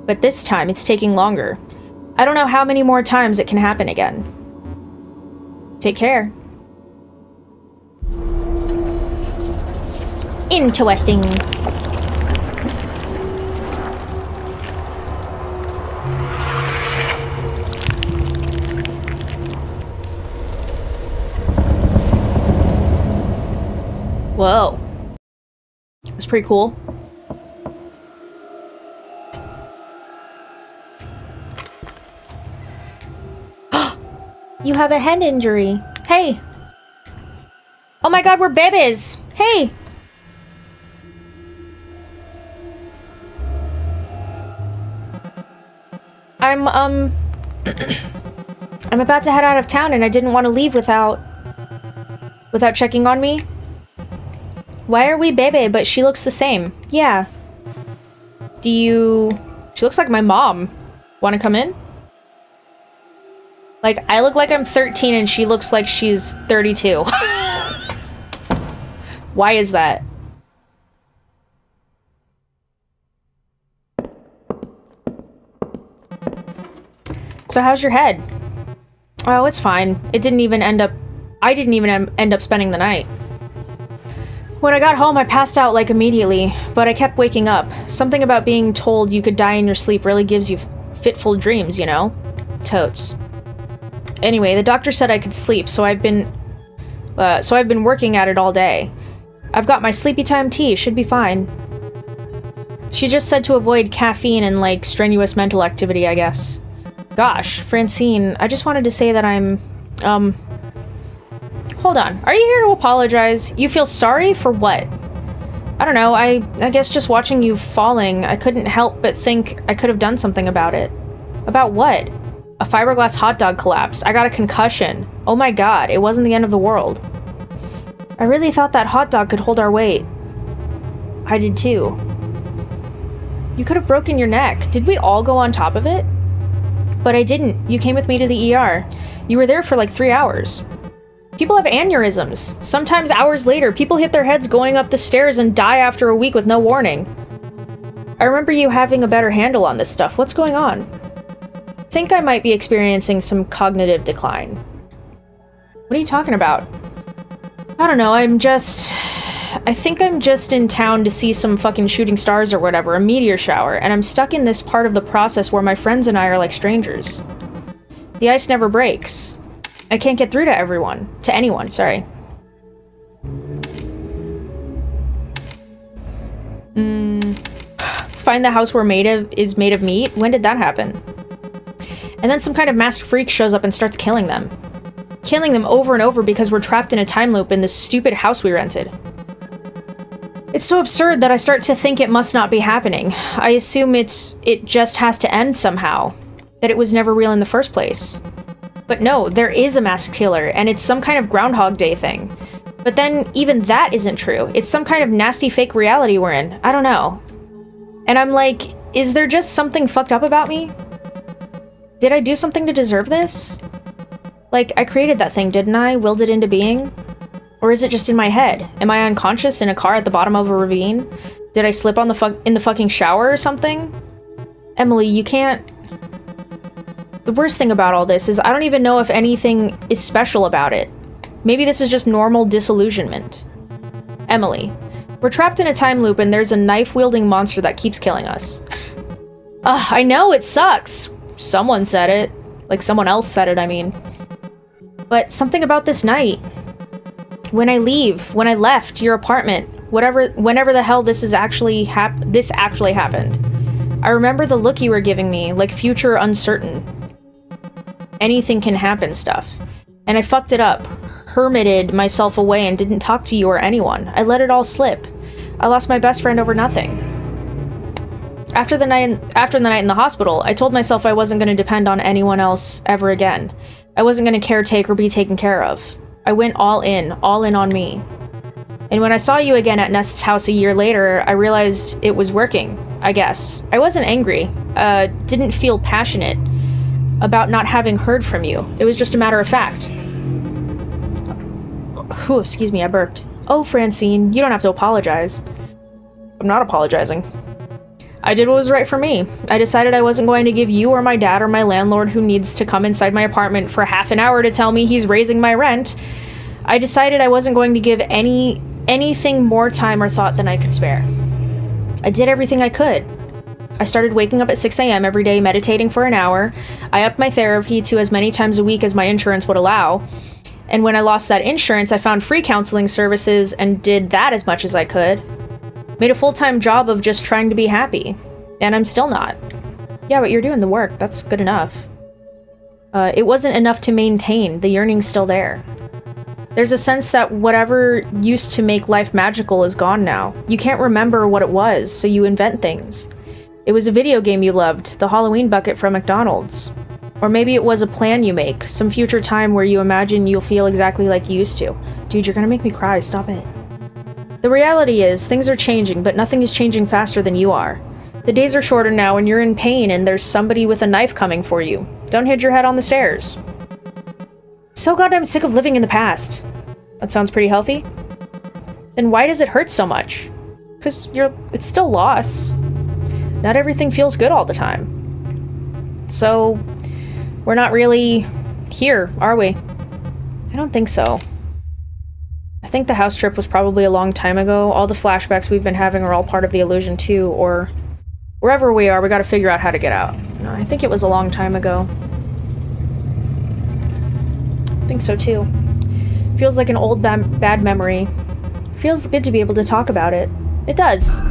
But this time, it's taking longer. I don't know how many more times it can happen again. Take care. Interesting. Whoa. That's pretty cool. You have a head injury. Hey. Oh my god, we're babies. Hey. I'm about to head out of town and I didn't want to leave without checking on me. Why are we baby, but she looks the same? Yeah. She looks like my mom. Want to come in? Like, I look like I'm 13 and she looks like she's 32. Why is that? So how's your head? Oh, it's fine. I didn't even end up spending the night. When I got home, I passed out, like, immediately, but I kept waking up. Something about being told you could die in your sleep really gives you fitful dreams, you know? Totes. Anyway, the doctor said I could sleep, so I've been working at it all day. I've got my sleepy time tea, should be fine. She just said to avoid caffeine and, like, strenuous mental activity, I guess. Gosh, Francine, I just wanted to say that I'm, hold on. Are you here to apologize? You feel sorry for what? I don't know, I guess just watching you falling, I couldn't help but think I could have done something about it. About what? A fiberglass hot dog collapsed. I got a concussion. Oh my god, it wasn't the end of the world. I really thought that hot dog could hold our weight. I did too. You could have broken your neck. Did we all go on top of it? But I didn't. You came with me to the ER. You were there for like 3 hours. People have aneurysms. Sometimes hours later, people hit their heads going up the stairs and die after a week with no warning. I remember you having a better handle on this stuff. What's going on? I think I might be experiencing some cognitive decline. What are you talking about? I don't know, I think I'm just in town to see some fucking shooting stars or whatever, a meteor shower, and I'm stuck in this part of the process where my friends and I are like strangers. The ice never breaks. I can't get through to anyone, sorry. Find the house is made of meat? When did that happen? And then some kind of masked freak shows up and starts killing them. Killing them over and over because we're trapped in a time loop in this stupid house we rented. It's so absurd that I start to think it must not be happening. I assume it just has to end somehow. That it was never real in the first place. But no, there is a masked killer, and it's some kind of Groundhog Day thing. But then, even that isn't true. It's some kind of nasty fake reality we're in. I don't know. And I'm like, is there just something fucked up about me? Did I do something to deserve this? Like, I created that thing, didn't I? Willed it into being? Or is it just in my head? Am I unconscious in a car at the bottom of a ravine? Did I slip on in the fucking shower or something? Emily, you can't... The worst thing about all this is I don't even know if anything is special about it. Maybe this is just normal disillusionment. Emily, we're trapped in a time loop and there's a knife-wielding monster that keeps killing us. Ugh, I know, it sucks. Someone said it. Like, someone else said it, I mean. But something about this night. When I left your apartment, whenever the hell this actually happened. I remember the look you were giving me, like future uncertain. Anything can happen stuff. And I fucked it up, hermited myself away and didn't talk to you or anyone. I let it all slip. I lost my best friend over nothing. After the night in the hospital, I told myself I wasn't going to depend on anyone else ever again. I wasn't going to caretake or be taken care of. I went all in on me. And when I saw you again at Nest's house a year later, I realized it was working, I guess. I wasn't angry, didn't feel passionate about not having heard from you. It was just a matter of fact. Whew, excuse me, I burped. Oh, Francine, you don't have to apologize. I'm not apologizing. I did what was right for me. I decided I wasn't going to give you or my dad or my landlord, who needs to come inside my apartment for half an hour to tell me he's raising my rent. I decided I wasn't going to give anything more time or thought than I could spare. I did everything I could. I started waking up at 6 a.m. every day, meditating for an hour. I upped my therapy to as many times a week as my insurance would allow. And when I lost that insurance, I found free counseling services and did that as much as I could. Made a full-time job of just trying to be happy. And I'm still not. Yeah, but you're doing the work. That's good enough. It wasn't enough to maintain. The yearning's still there. There's a sense that whatever used to make life magical is gone now. You can't remember what it was, so you invent things. It was a video game you loved, the Halloween bucket from McDonald's. Or maybe it was a plan you make, some future time where you imagine you'll feel exactly like you used to. Dude, you're gonna make me cry, stop it. The reality is, things are changing, but nothing is changing faster than you are. The days are shorter now and you're in pain and there's somebody with a knife coming for you. Don't hit your head on the stairs. So goddamn sick of living in the past. That sounds pretty healthy. Then why does it hurt so much? 'Cause it's still loss. Not everything feels good all the time. So, we're not really here, are we? I don't think so. I think the house trip was probably a long time ago. All the flashbacks we've been having are all part of the illusion too, or wherever we are, we gotta figure out how to get out. No, I think it was a long time ago. I think so too. Feels like an old bad memory. Feels good to be able to talk about it. It does.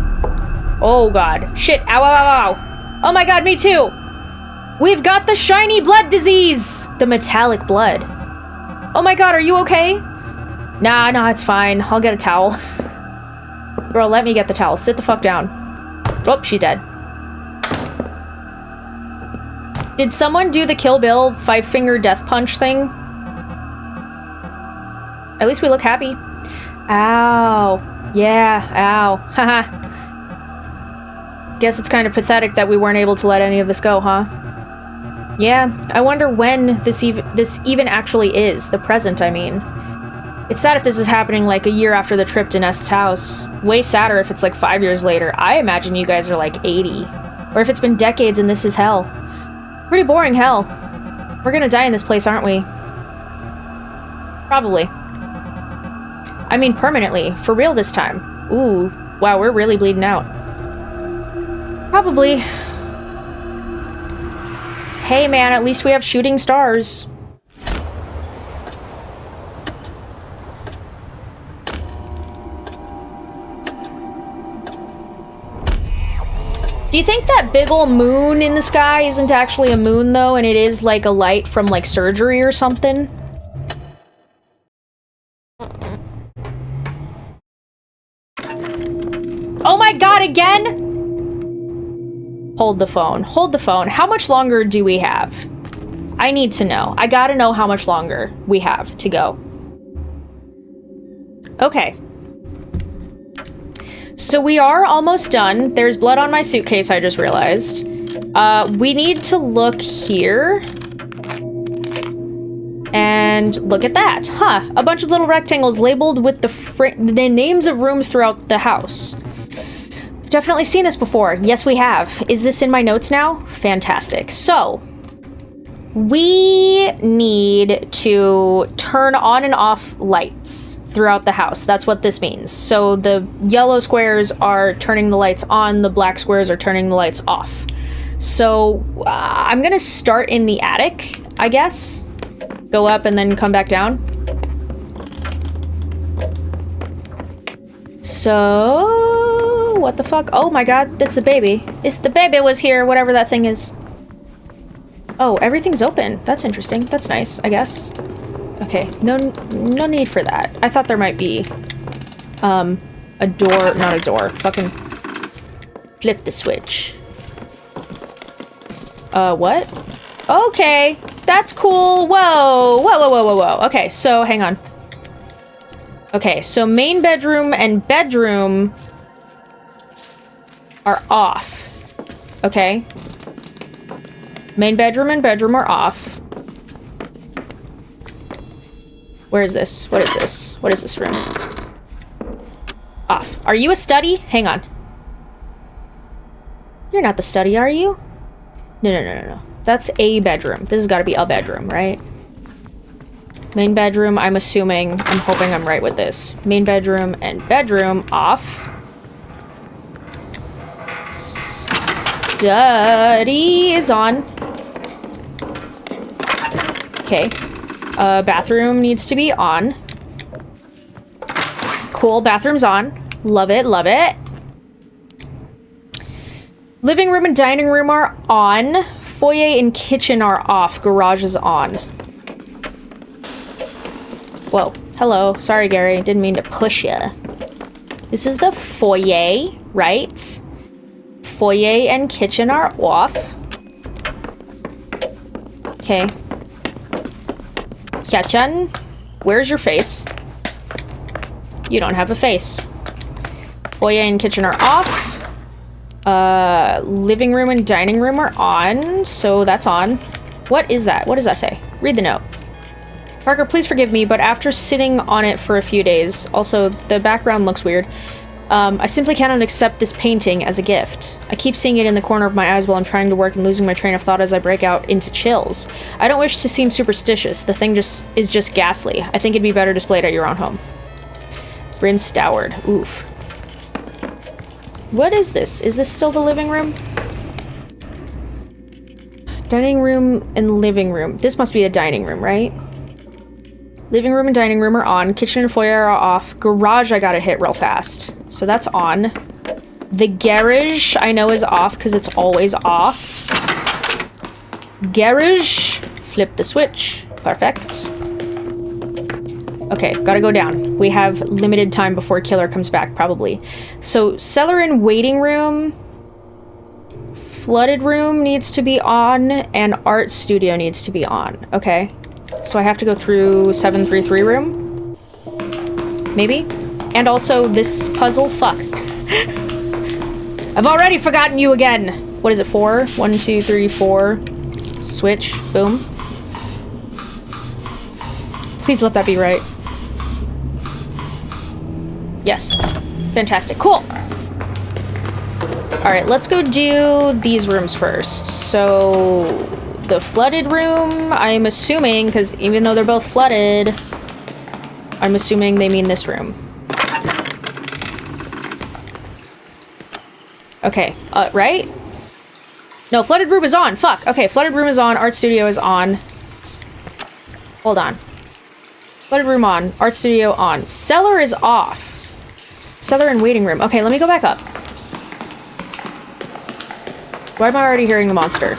Oh god. Shit. Ow, ow, ow, ow. Oh my god, me too! We've got the shiny blood disease! The metallic blood. Oh my god, are you okay? Nah, it's fine. I'll get a towel. Girl, let me get the towel. Sit the fuck down. Oh, she's dead. Did someone do the Kill Bill 5-finger death punch thing? At least we look happy. Ow. Yeah, ow. Haha. Guess it's kind of pathetic that we weren't able to let any of this go, huh? Yeah, I wonder when this even actually is. The present, I mean. It's sad if this is happening like a year after the trip to Nest's house. Way sadder if it's like 5 years later. I imagine you guys are like 80. Or if it's been decades and this is hell. Pretty boring hell. We're gonna die in this place, aren't we? Probably. I mean permanently. For real this time. Ooh. Wow, we're really bleeding out. Probably. Hey man, at least we have shooting stars. Do you think that big ol' moon in the sky isn't actually a moon, though, and it is, like, a light from, like, surgery or something? Oh my god, again?! Hold the phone. Hold the phone. How much longer do we have? I need to know. I gotta know how much longer we have to go. Okay. So we are almost done. There's blood on my suitcase, I just realized. We need to look here. And look at that. Huh. A bunch of little rectangles labeled with the names of rooms throughout the house. I've definitely seen this before. Yes, we have. Is this in my notes now? Fantastic. So, we need to turn on and off lights throughout the house. That's what this means. So the yellow squares are turning the lights on, the black squares are turning the lights off. So I'm gonna start in the attic, I guess. Go up and then come back down. So, what the fuck? Oh my god, that's the baby. It's the baby was here, whatever that thing is. Oh, everything's open. That's interesting. That's nice, I guess. Okay, no need for that. I thought there might be, a door, not a door. Fucking flip the switch. What? Okay, that's cool. Whoa, whoa, whoa, whoa, whoa, whoa. Okay, so hang on. Okay, so main bedroom and bedroom are off. Okay. Main bedroom and bedroom are off. Where is this? What is this? What is this room? Off. Are you a study? Hang on. You're not the study, are you? No, no, no, no, no. That's a bedroom. This has got to be a bedroom, right? Main bedroom, I'm assuming. I'm hoping I'm right with this. Main bedroom and bedroom off. Study is on. Okay. Bathroom needs to be on. Cool, bathroom's on. Love it, love it. Living room and dining room are on. Foyer and kitchen are off. Garage is on. Whoa. Hello. Sorry, Gary. Didn't mean to push you. This is the foyer, right? Foyer and kitchen are off. Okay. Kitchen. Where's your face? You don't have a face. Foyer and kitchen are off. Living room and dining room are on, so that's on. What is that? What does that say? Read the note. Parker, please forgive me, but after sitting on it for a few days, also, the background looks weird, I simply cannot accept this painting as a gift. I keep seeing it in the corner of my eyes while I'm trying to work and losing my train of thought as I break out into chills. I don't wish to seem superstitious. The thing is just ghastly. I think it'd be better displayed at your own home. Bryn Stoward. Oof. What is this? Is this still the living room? Dining room and living room. This must be the dining room, right? Living room and dining room are on. Kitchen and foyer are off. Garage I gotta hit real fast. So that's on. The garage I know is off because it's always off. Garage. Flip the switch. Perfect. Okay, gotta go down. We have limited time before Killer comes back, probably. So, cellar and waiting room. Flooded room needs to be on, and art studio needs to be on. Okay. So I have to go through 733 room? Maybe? And also this puzzle? Fuck. I've already forgotten you again! What is it, 4? 1, 2, 3, 4. Switch. Boom. Please let that be right. Yes. Fantastic. Cool. Alright, let's go do these rooms first. So, the flooded room, I'm assuming, because even though they're both flooded, I'm assuming they mean this room. Okay, right? No, flooded room is on. Fuck. Okay, flooded room is on. Art studio is on. Hold on. Flooded room on. Art studio on. Cellar is off. Cellar and waiting room. Okay, let me go back up. Why am I already hearing the monster?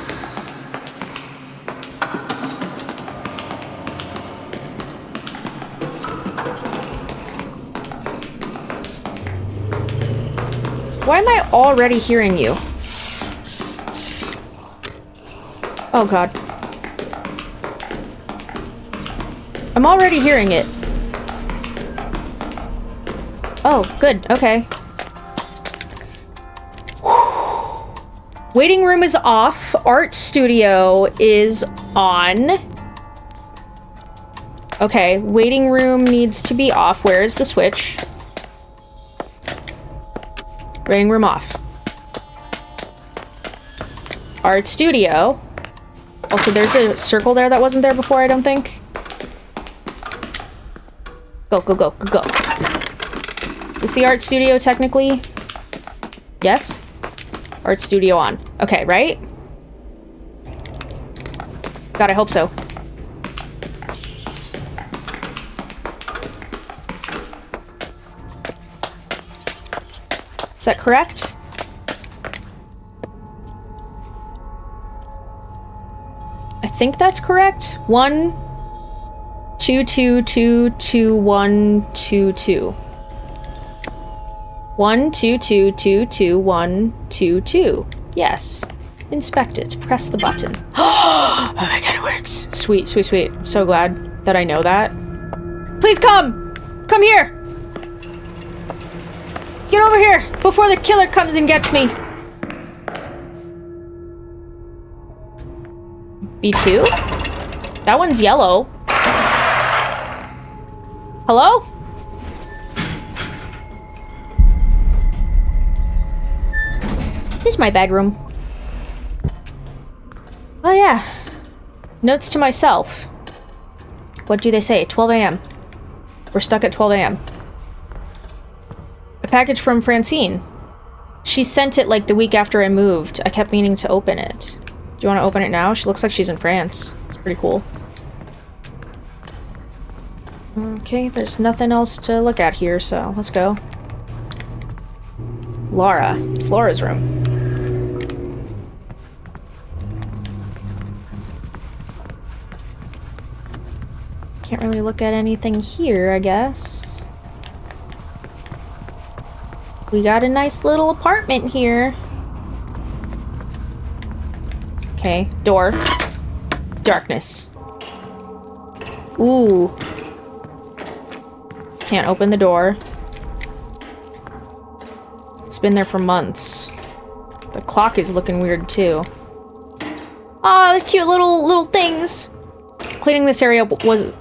Why am I already hearing you? Oh god. I'm already hearing it. Oh, good. Okay. Waiting room is off. Art studio is on. Okay, waiting room needs to be off. Where is the switch? Waiting room off. Art studio. Also, there's a circle there that wasn't there before, I don't think. Go, go, go, go, go. Is this the art studio, technically? Yes? Art studio on. Okay, right? God, I hope so. Is that correct? I think that's correct. 1, 2, 2, 2, 2, 1, 2, 2. 1, 2, 2, 2, 2, 1, 2, 2. Yes. Inspect it. Press the button. Oh my god, it works. Sweet, sweet, sweet. I'm so glad that I know that. Please come! Come here! Get over here before the killer comes and gets me. B2? That one's yellow. Hello? This is my bedroom. Oh yeah. Notes to myself. What do they say? 12 a.m. We're stuck at 12 a.m. A package from Francine. She sent it like the week after I moved. I kept meaning to open it. Do you want to open it now? She looks like she's in France. It's pretty cool. Okay, there's nothing else to look at here, so let's go. Laura. It's Laura's room. Can't really look at anything here, I guess. We got a nice little apartment here. Okay, door. Darkness. Ooh. Can't open the door. It's been there for months. The clock is looking weird too. Aw, the cute little things. Cleaning this area was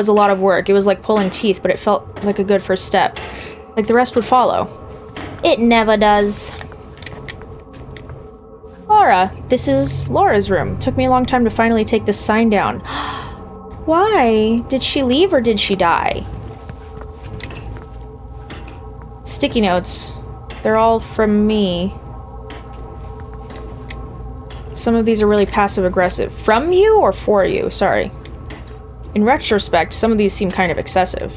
a lot of work. It was like pulling teeth, but it felt like a good first step. Like the rest would follow. It never does. Laura. This is Laura's room. Took me a long time to finally take this sign down. Why? Did she leave or did she die? Sticky notes. They're all from me. Some of these are really passive-aggressive. From you or for you? Sorry. In retrospect, some of these seem kind of excessive.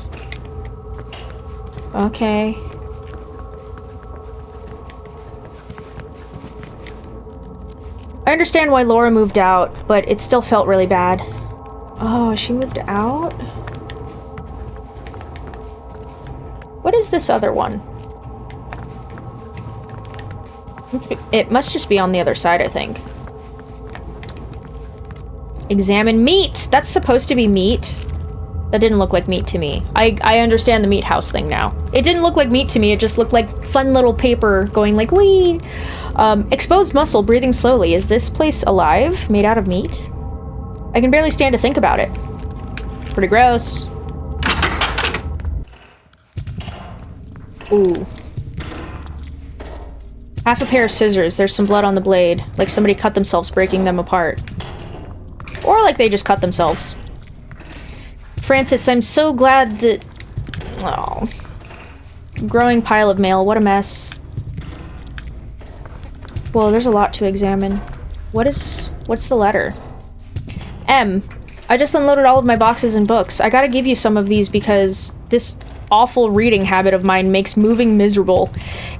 Okay. I understand why Laura moved out, but it still felt really bad. Oh, she moved out? What is this other one? It must just be on the other side, I think. Examine meat! That's supposed to be meat. That didn't look like meat to me. I understand the meat house thing now. It didn't look like meat to me, it just looked like fun little paper going like, wee! Exposed muscle, breathing slowly. Is this place alive? Made out of meat? I can barely stand to think about it. Pretty gross. Ooh. Half a pair of scissors. There's some blood on the blade. Like somebody cut themselves breaking them apart. Or like they just cut themselves. Francis, I'm so glad that... Oh. Growing pile of mail. What a mess. Whoa, there's a lot to examine. What's the letter? M. I just unloaded all of my boxes and books. I gotta give you some of these because this awful reading habit of mine makes moving miserable.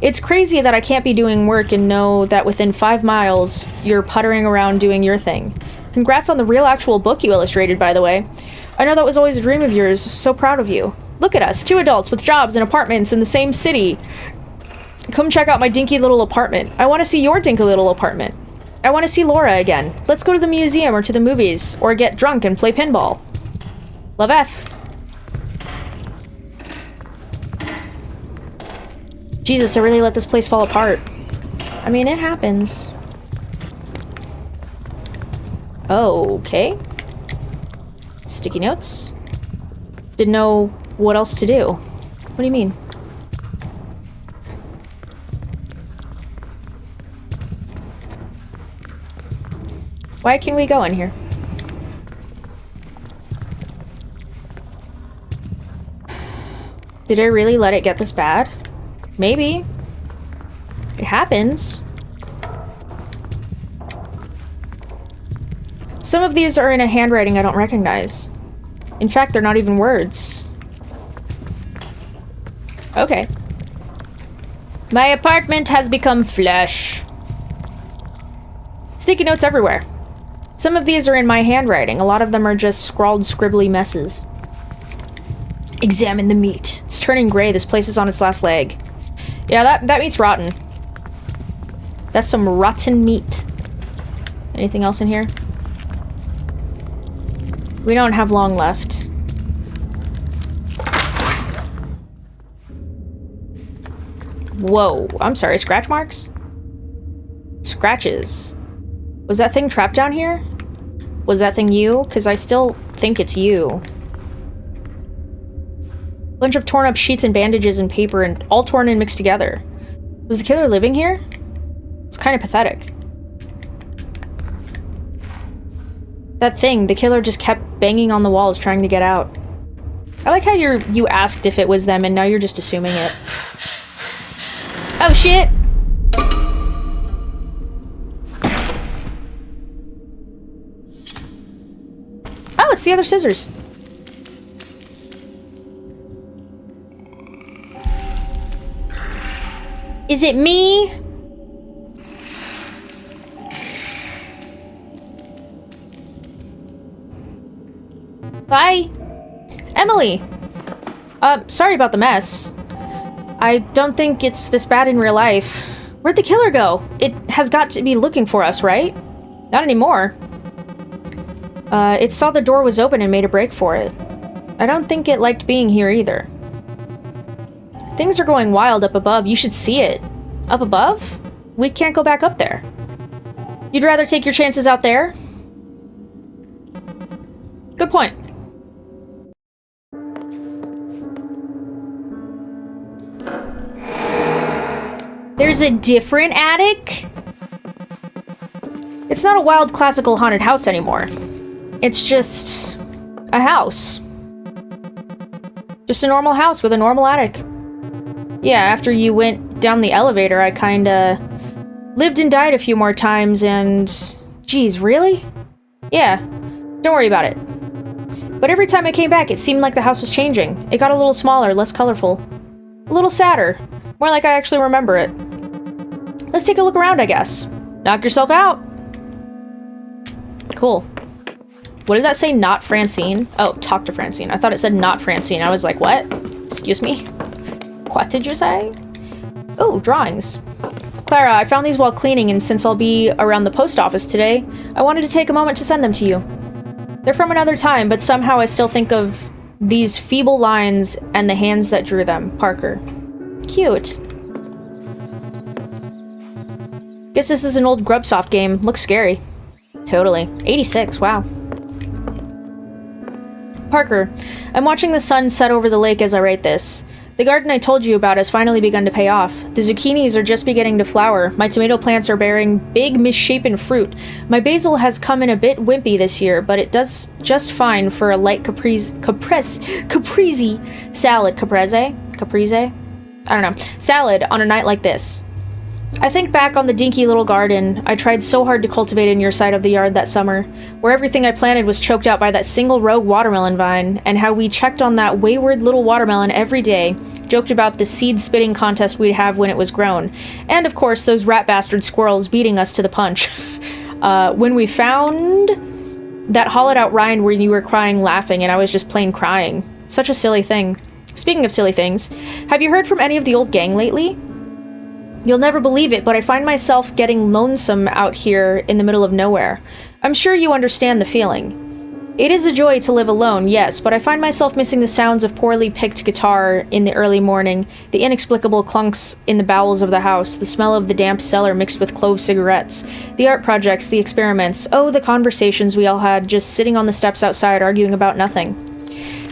It's crazy that I can't be doing work and know that within 5 miles, you're puttering around doing your thing. Congrats on the real actual book you illustrated, by the way. I know that was always a dream of yours. So proud of you. Look at us, 2 adults with jobs and apartments in the same city. Come check out my dinky little apartment. I want to see your dinky little apartment. I want to see Laura again. Let's go to the museum or to the movies, or get drunk and play pinball. Love F. Jesus, I really let this place fall apart. I mean, it happens. Okay. Sticky notes. Didn't know what else to do. What do you mean? Why can we go in here? Did I really let it get this bad? Maybe. It happens. Some of these are in a handwriting I don't recognize. In fact, they're not even words. Okay. My apartment has become flesh. Sticky notes everywhere. Some of these are in my handwriting. A lot of them are just scrawled, scribbly messes. Examine the meat. It's turning gray. This place is on its last leg. Yeah, that meat's rotten. That's some rotten meat. Anything else in here? We don't have long left. Whoa, I'm sorry, scratch marks? Scratches. Was that thing trapped down here? Was that thing you? Because I still think it's you. Bunch of torn up sheets and bandages and paper and all torn and mixed together. Was the killer living here? It's kind of pathetic. That thing, the killer just kept banging on the walls trying to get out. I like how you asked if it was them and now you're just assuming it. Oh shit! Oh, it's the other scissors. Is it me? Bye. Emily! Sorry about the mess. I don't think it's this bad in real life. Where'd the killer go? It has got to be looking for us, right? Not anymore. It saw the door was open and made a break for it. I don't think it liked being here either. Things are going wild up above. You should see it. Up above? We can't go back up there. You'd rather take your chances out there? Good point. There's a different attic? It's not a wild classical haunted house anymore. It's just a house. Just a normal house with a normal attic. Yeah, after you went down the elevator, I kinda lived and died a few more times and... Geez, really? Yeah, don't worry about it. But every time I came back, it seemed like the house was changing. It got a little smaller, less colorful. A little sadder. More like I actually remember it. Let's take a look around, I guess. Knock yourself out! Cool. What did that say? Not Francine? Oh, talk to Francine. I thought it said not Francine. I was like, what? Excuse me? What did you say? Oh, drawings. Clara, I found these while cleaning, and since I'll be around the post office today, I wanted to take a moment to send them to you. They're from another time, but somehow I still think of these feeble lines and the hands that drew them. Parker. Cute. Guess this is an old Grubsoft game. Looks scary. Totally. 86, wow. Parker, I'm watching the sun set over the lake as I write this. The garden I told you about has finally begun to pay off. The zucchinis are just beginning to flower. My tomato plants are bearing big, misshapen fruit. My basil has come in a bit wimpy this year, but it does just fine for a light caprese salad. Caprese? I don't know. Salad on a night like this. I think back on the dinky little garden I tried so hard to cultivate in your side of the yard that summer, where everything I planted was choked out by that single rogue watermelon vine, and how we checked on that wayward little watermelon every day, joked about the seed spitting contest we'd have when it was grown, and of course those rat bastard squirrels beating us to the punch. When we found that hollowed out rind where you were crying laughing and I was just plain crying. Such a silly thing. Speaking of silly things, have you heard from any of the old gang lately? You'll never believe it, but I find myself getting lonesome out here in the middle of nowhere. I'm sure you understand the feeling. It is a joy to live alone, yes, but I find myself missing the sounds of poorly picked guitar in the early morning, the inexplicable clunks in the bowels of the house, the smell of the damp cellar mixed with clove cigarettes, the art projects, the experiments, oh, the conversations we all had just sitting on the steps outside arguing about nothing.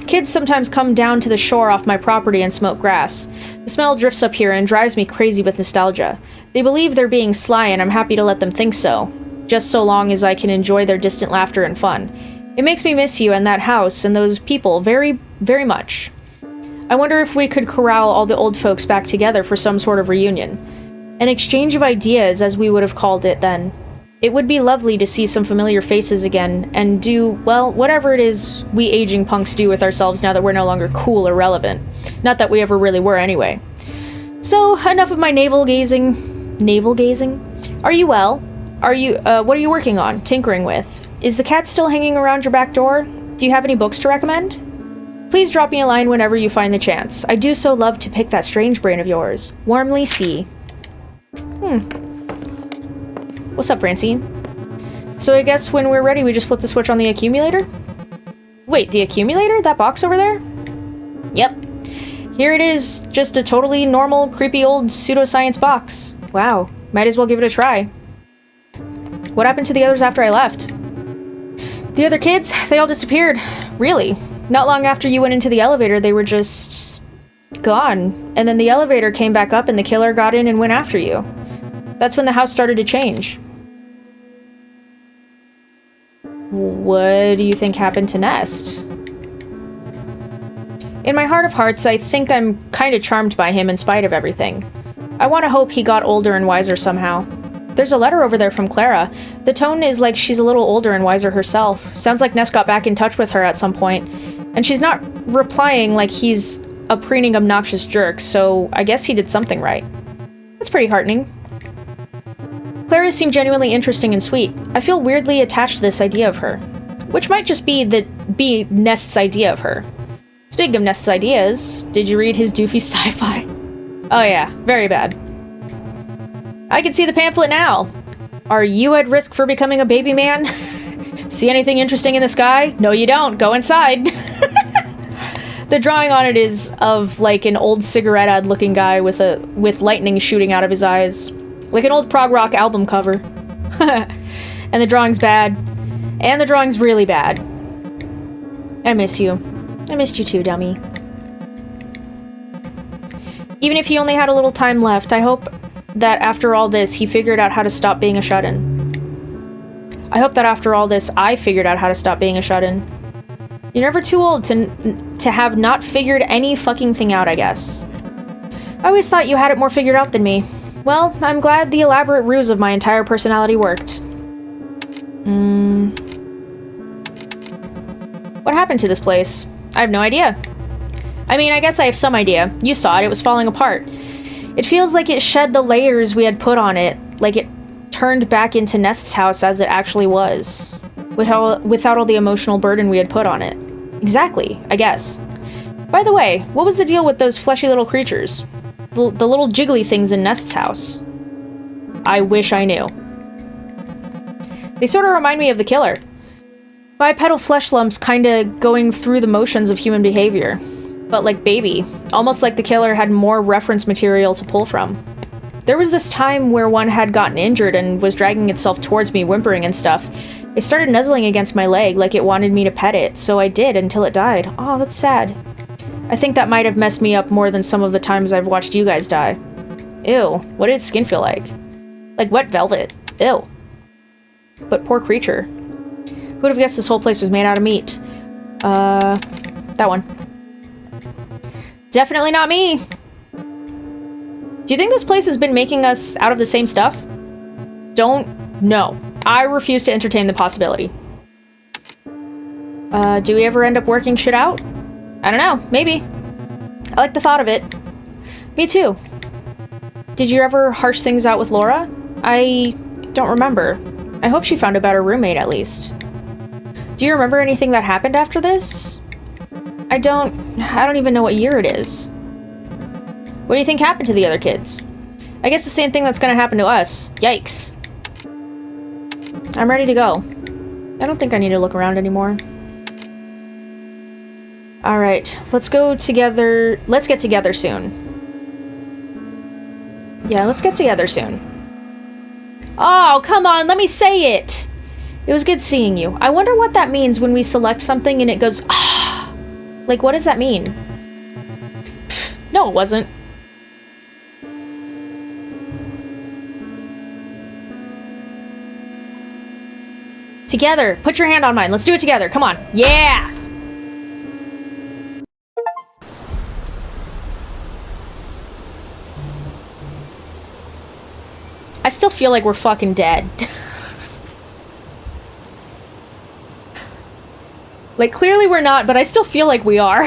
Kids sometimes come down to the shore off my property and smoke grass. The smell drifts up here and drives me crazy with nostalgia. They believe they're being sly and I'm happy to let them think so, just so long as I can enjoy their distant laughter and fun. It makes me miss you and that house and those people very, very much. I wonder if we could corral all the old folks back together for some sort of reunion. An exchange of ideas, as we would have called it then. It would be lovely to see some familiar faces again, and do, well, whatever it is we aging punks do with ourselves now that we're no longer cool or relevant. Not that we ever really were anyway. So, enough of my navel gazing. Navel gazing? Are you well? What are you working on, tinkering with? Is the cat still hanging around your back door? Do you have any books to recommend? Please drop me a line whenever you find the chance. I do so love to pick that strange brain of yours. Warmly, C. What's up, Francine? So I guess when we're ready, we just flip the switch on the accumulator? Wait, the accumulator? That box over there? Yep. Here it is, just a totally normal, creepy old pseudoscience box. Wow, might as well give it a try. What happened to the others after I left? The other kids, they all disappeared. Really? Not long after you went into the elevator, they were just... gone. And then the elevator came back up and the killer got in and went after you. That's when the house started to change. What do you think happened to Nest? In my heart of hearts, I think I'm kind of charmed by him in spite of everything. I want to hope he got older and wiser somehow. There's a letter over there from Clara. The tone is like she's a little older and wiser herself. Sounds like Nest got back in touch with her at some point. And she's not replying like he's a preening obnoxious jerk, so I guess he did something right. That's pretty heartening. Clara seemed genuinely interesting and sweet. I feel weirdly attached to this idea of her. Which might just be Nest's idea of her. Speaking of Nest's ideas, did you read his doofy sci-fi? Oh yeah, very bad. I can see the pamphlet now. Are you at risk for becoming a baby man? See anything interesting in the sky? No you don't, go inside. The drawing on it is of like an old cigarette ad looking guy with lightning shooting out of his eyes. Like an old prog rock album cover. And the drawing's bad. And the drawing's really bad. I miss you. I missed you too, dummy. Even if he only had a little time left, I hope that after all this, he figured out how to stop being a shut-in. I hope that after all this, I figured out how to stop being a shut-in. You're never too old to have not figured any fucking thing out, I guess. I always thought you had it more figured out than me. Well, I'm glad the elaborate ruse of my entire personality worked. What happened to this place? I have no idea. I mean, I guess I have some idea. You saw it, it was falling apart. It feels like it shed the layers we had put on it, like it turned back into Nest's house as it actually was, without all the emotional burden we had put on it. Exactly, I guess. By the way, what was the deal with those fleshy little creatures? The little jiggly things in Nest's house? I wish I knew. They sort of remind me of the killer. Bipedal flesh lumps kinda going through the motions of human behavior. But like baby, almost like the killer had more reference material to pull from. There was this time where one had gotten injured and was dragging itself towards me, whimpering and stuff. It started nuzzling against my leg like it wanted me to pet it, so I did until it died. Oh, that's sad. I think that might have messed me up more than some of the times I've watched you guys die. Ew, what did its skin feel like? Like wet velvet. Ew. But poor creature. Who'd have guessed this whole place was made out of meat? That one. Definitely not me! Do you think this place has been making us out of the same stuff? Don't know. I refuse to entertain the possibility. Do we ever end up working shit out? I don't know, maybe. I like the thought of it. Me too. Did you ever harsh things out with Laura? I don't remember. I hope she found a better roommate at least. Do you remember anything that happened after this? I don't even know what year it is. What do you think happened to the other kids? I guess the same thing that's gonna happen to us. Yikes. I'm ready to go. I don't think I need to look around anymore. Alright, let's go together. Let's get together soon. Yeah, let's get together soon. Oh, come on, let me say it! It was good seeing you. I wonder what that means when we select something and it goes, ah. Like, what does that mean? Pfft, no, it wasn't. Together. Put your hand on mine. Let's do it together. Come on. Yeah! I still feel like we're fucking dead. Like, clearly we're not, but I still feel like we are.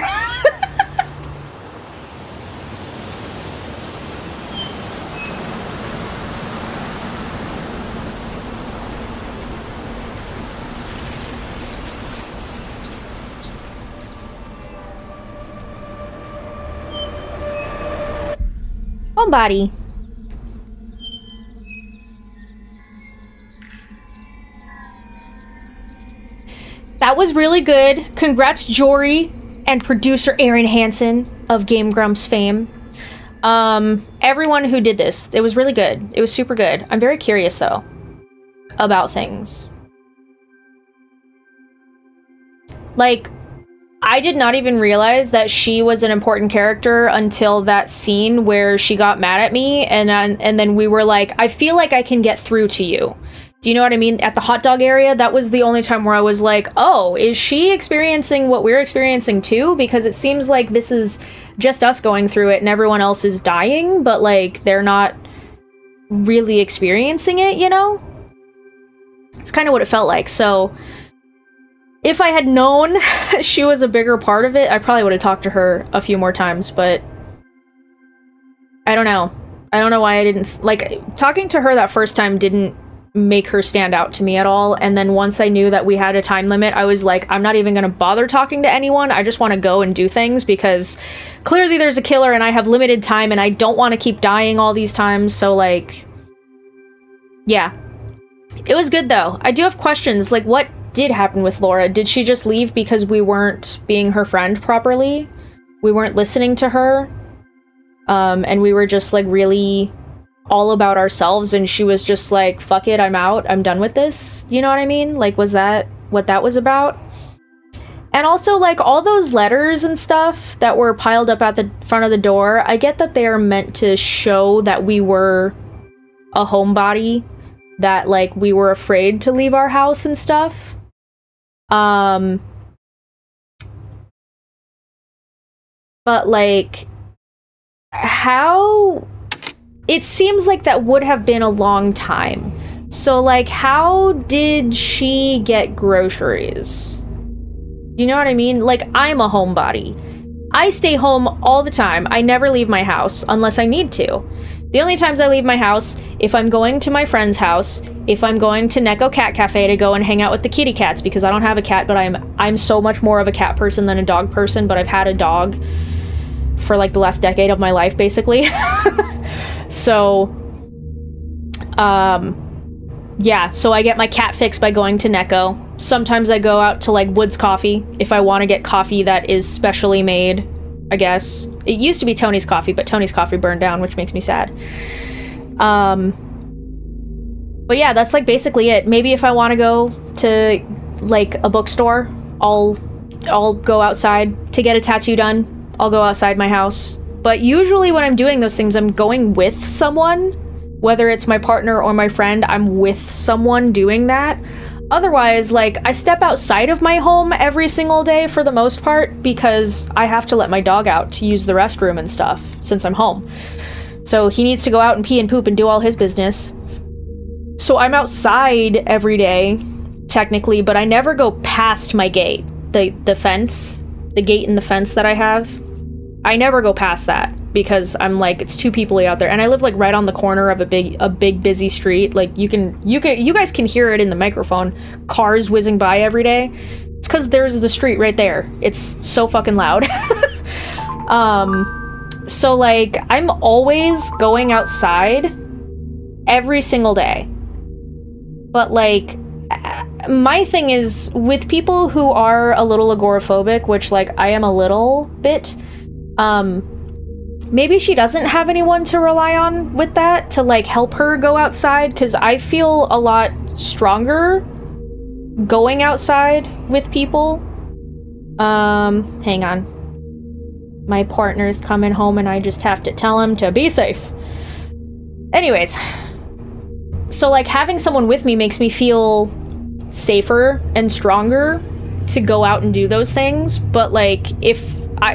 Homebody. That was really good. Congrats, Jory and producer Aaron Hansen of Game Grumps fame. Everyone who did this, it was really good. It was super good. I'm very curious, though, about things. Like, I did not even realize that she was an important character until that scene where she got mad at me, and then we were like, I feel like I can get through to you. Do you know what I mean? At the hot dog area, that was the only time where I was like, oh, is she experiencing what we're experiencing too? Because it seems like this is just us going through it and everyone else is dying, but like they're not really experiencing it, you know? It's kind of what it felt like. So if I had known she was a bigger part of it, I probably would have talked to her a few more times, but I don't know. I don't know why I didn't, like, talking to her that first time didn't make her stand out to me at all. And then once I knew that we had a time limit, I was like, I'm not even gonna bother talking to anyone. I just want to go and do things because clearly there's a killer and I have limited time and I don't want to keep dying all these times. So like, yeah, it was good though. I do have questions. Like, what did happen with Laura? Did she just leave because we weren't being her friend properly? We weren't listening to her, and we were just like really all about ourselves, and she was just like, fuck it, I'm out, I'm done with this. You know what I mean? Like, was that what that was about? And also, like, all those letters and stuff that were piled up at the front of the door, I get that they are meant to show that we were a homebody, that, like, we were afraid to leave our house and stuff. But, like, how... It seems like that would have been a long time. So, like, how did she get groceries? You know what I mean? Like, I'm a homebody. I stay home all the time. I never leave my house unless I need to. The only times I leave my house, if I'm going to my friend's house, if I'm going to Neko Cat Cafe to go and hang out with the kitty cats, because I don't have a cat, but I'm so much more of a cat person than a dog person, but I've had a dog for, like, the last decade of my life, basically. So, yeah, so I get my cat fix by going to Neko. Sometimes I go out to, like, Woods Coffee if I want to get coffee that is specially made, I guess. It used to be Tony's Coffee, but Tony's Coffee burned down, which makes me sad. But yeah, that's, like, basically it. Maybe if I want to go to, like, a bookstore, I'll go outside to get a tattoo done. I'll go outside my house. But usually when I'm doing those things, I'm going with someone. Whether it's my partner or my friend, I'm with someone doing that. Otherwise, like, I step outside of my home every single day for the most part because I have to let my dog out to use the restroom and stuff since I'm home. So he needs to go out and pee and poop and do all his business. So I'm outside every day, technically, but I never go past my gate. The fence, the gate and the fence that I have. I never go past that because I'm like, it's too peoply out there, and I live like right on the corner of a big busy street. Like you guys can hear it in the microphone. Cars whizzing by every day. It's because there's the street right there. It's so fucking loud. So like I'm always going outside every single day. But like my thing is with people who are a little agoraphobic, which like I am a little bit. Maybe she doesn't have anyone to rely on with that to like help her go outside, because I feel a lot stronger going outside with people. Hang on. My partner's coming home and I just have to tell him to be safe. Anyways, so like having someone with me makes me feel safer and stronger to go out and do those things. But like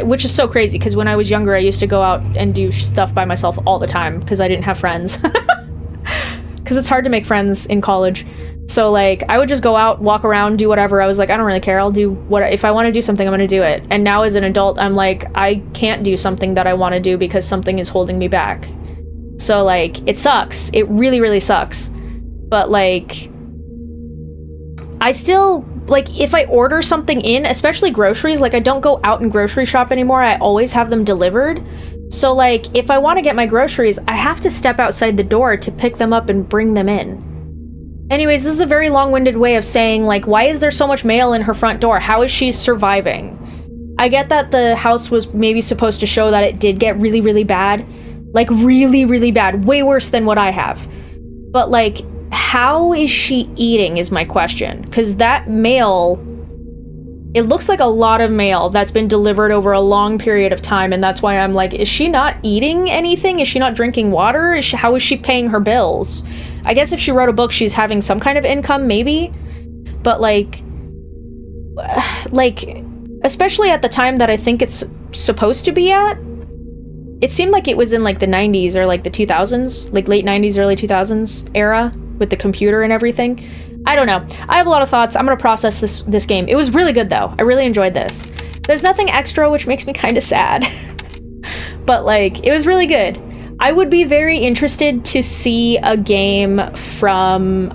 which is so crazy, because when I was younger, I used to go out and do stuff by myself all the time because I didn't have friends. Because it's hard to make friends in college. So, like, I would just go out, walk around, do whatever. I was like, I don't really care. I'll do what... If I want to do something, I'm going to do it. And now as an adult, I'm like, I can't do something that I want to do because something is holding me back. So, like, it sucks. It really, really sucks. But, like... I still... Like, if I order something in, especially groceries, like, I don't go out and grocery shop anymore. I always have them delivered. So, like, if I want to get my groceries, I have to step outside the door to pick them up and bring them in. Anyways, this is a very long-winded way of saying, like, why is there so much mail in her front door? How is she surviving? I get that the house was maybe supposed to show that it did get really, really bad. Like, really, really bad. Way worse than what I have. But, like, how is she eating is my question. Because that mail... It looks like a lot of mail that's been delivered over a long period of time, and that's why I'm like, is she not eating anything? Is she not drinking water? How is she paying her bills? I guess if she wrote a book, she's having some kind of income, maybe? But, like, especially at the time that I think it's supposed to be at, it seemed like it was in, like, the 90s or, like, the 2000s, like, late 90s, early 2000s era with the computer and everything. I don't know. I have a lot of thoughts. I'm gonna process this game. It was really good, though. I really enjoyed this. There's nothing extra, which makes me kind of sad. But, like, it was really good. I would be very interested to see a game from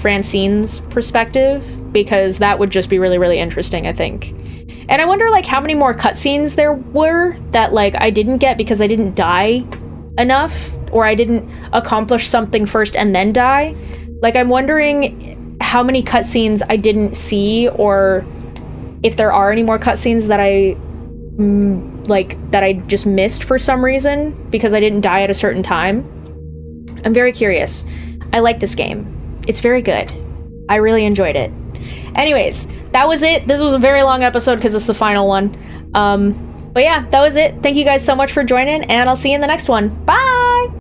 Francine's perspective, because that would just be really, really interesting, I think. And I wonder, like, how many more cutscenes there were that, like, I didn't get because I didn't die enough, or I didn't accomplish something first and then die. Like, I'm wondering how many cutscenes I didn't see, or if there are any more cutscenes that I just missed for some reason because I didn't die at a certain time. I'm very curious. I like this game. It's very good. I really enjoyed it. Anyways, that was it. This was a very long episode because it's the final one. But yeah, that was it. Thank you guys so much for joining, and I'll see you in the next one. Bye!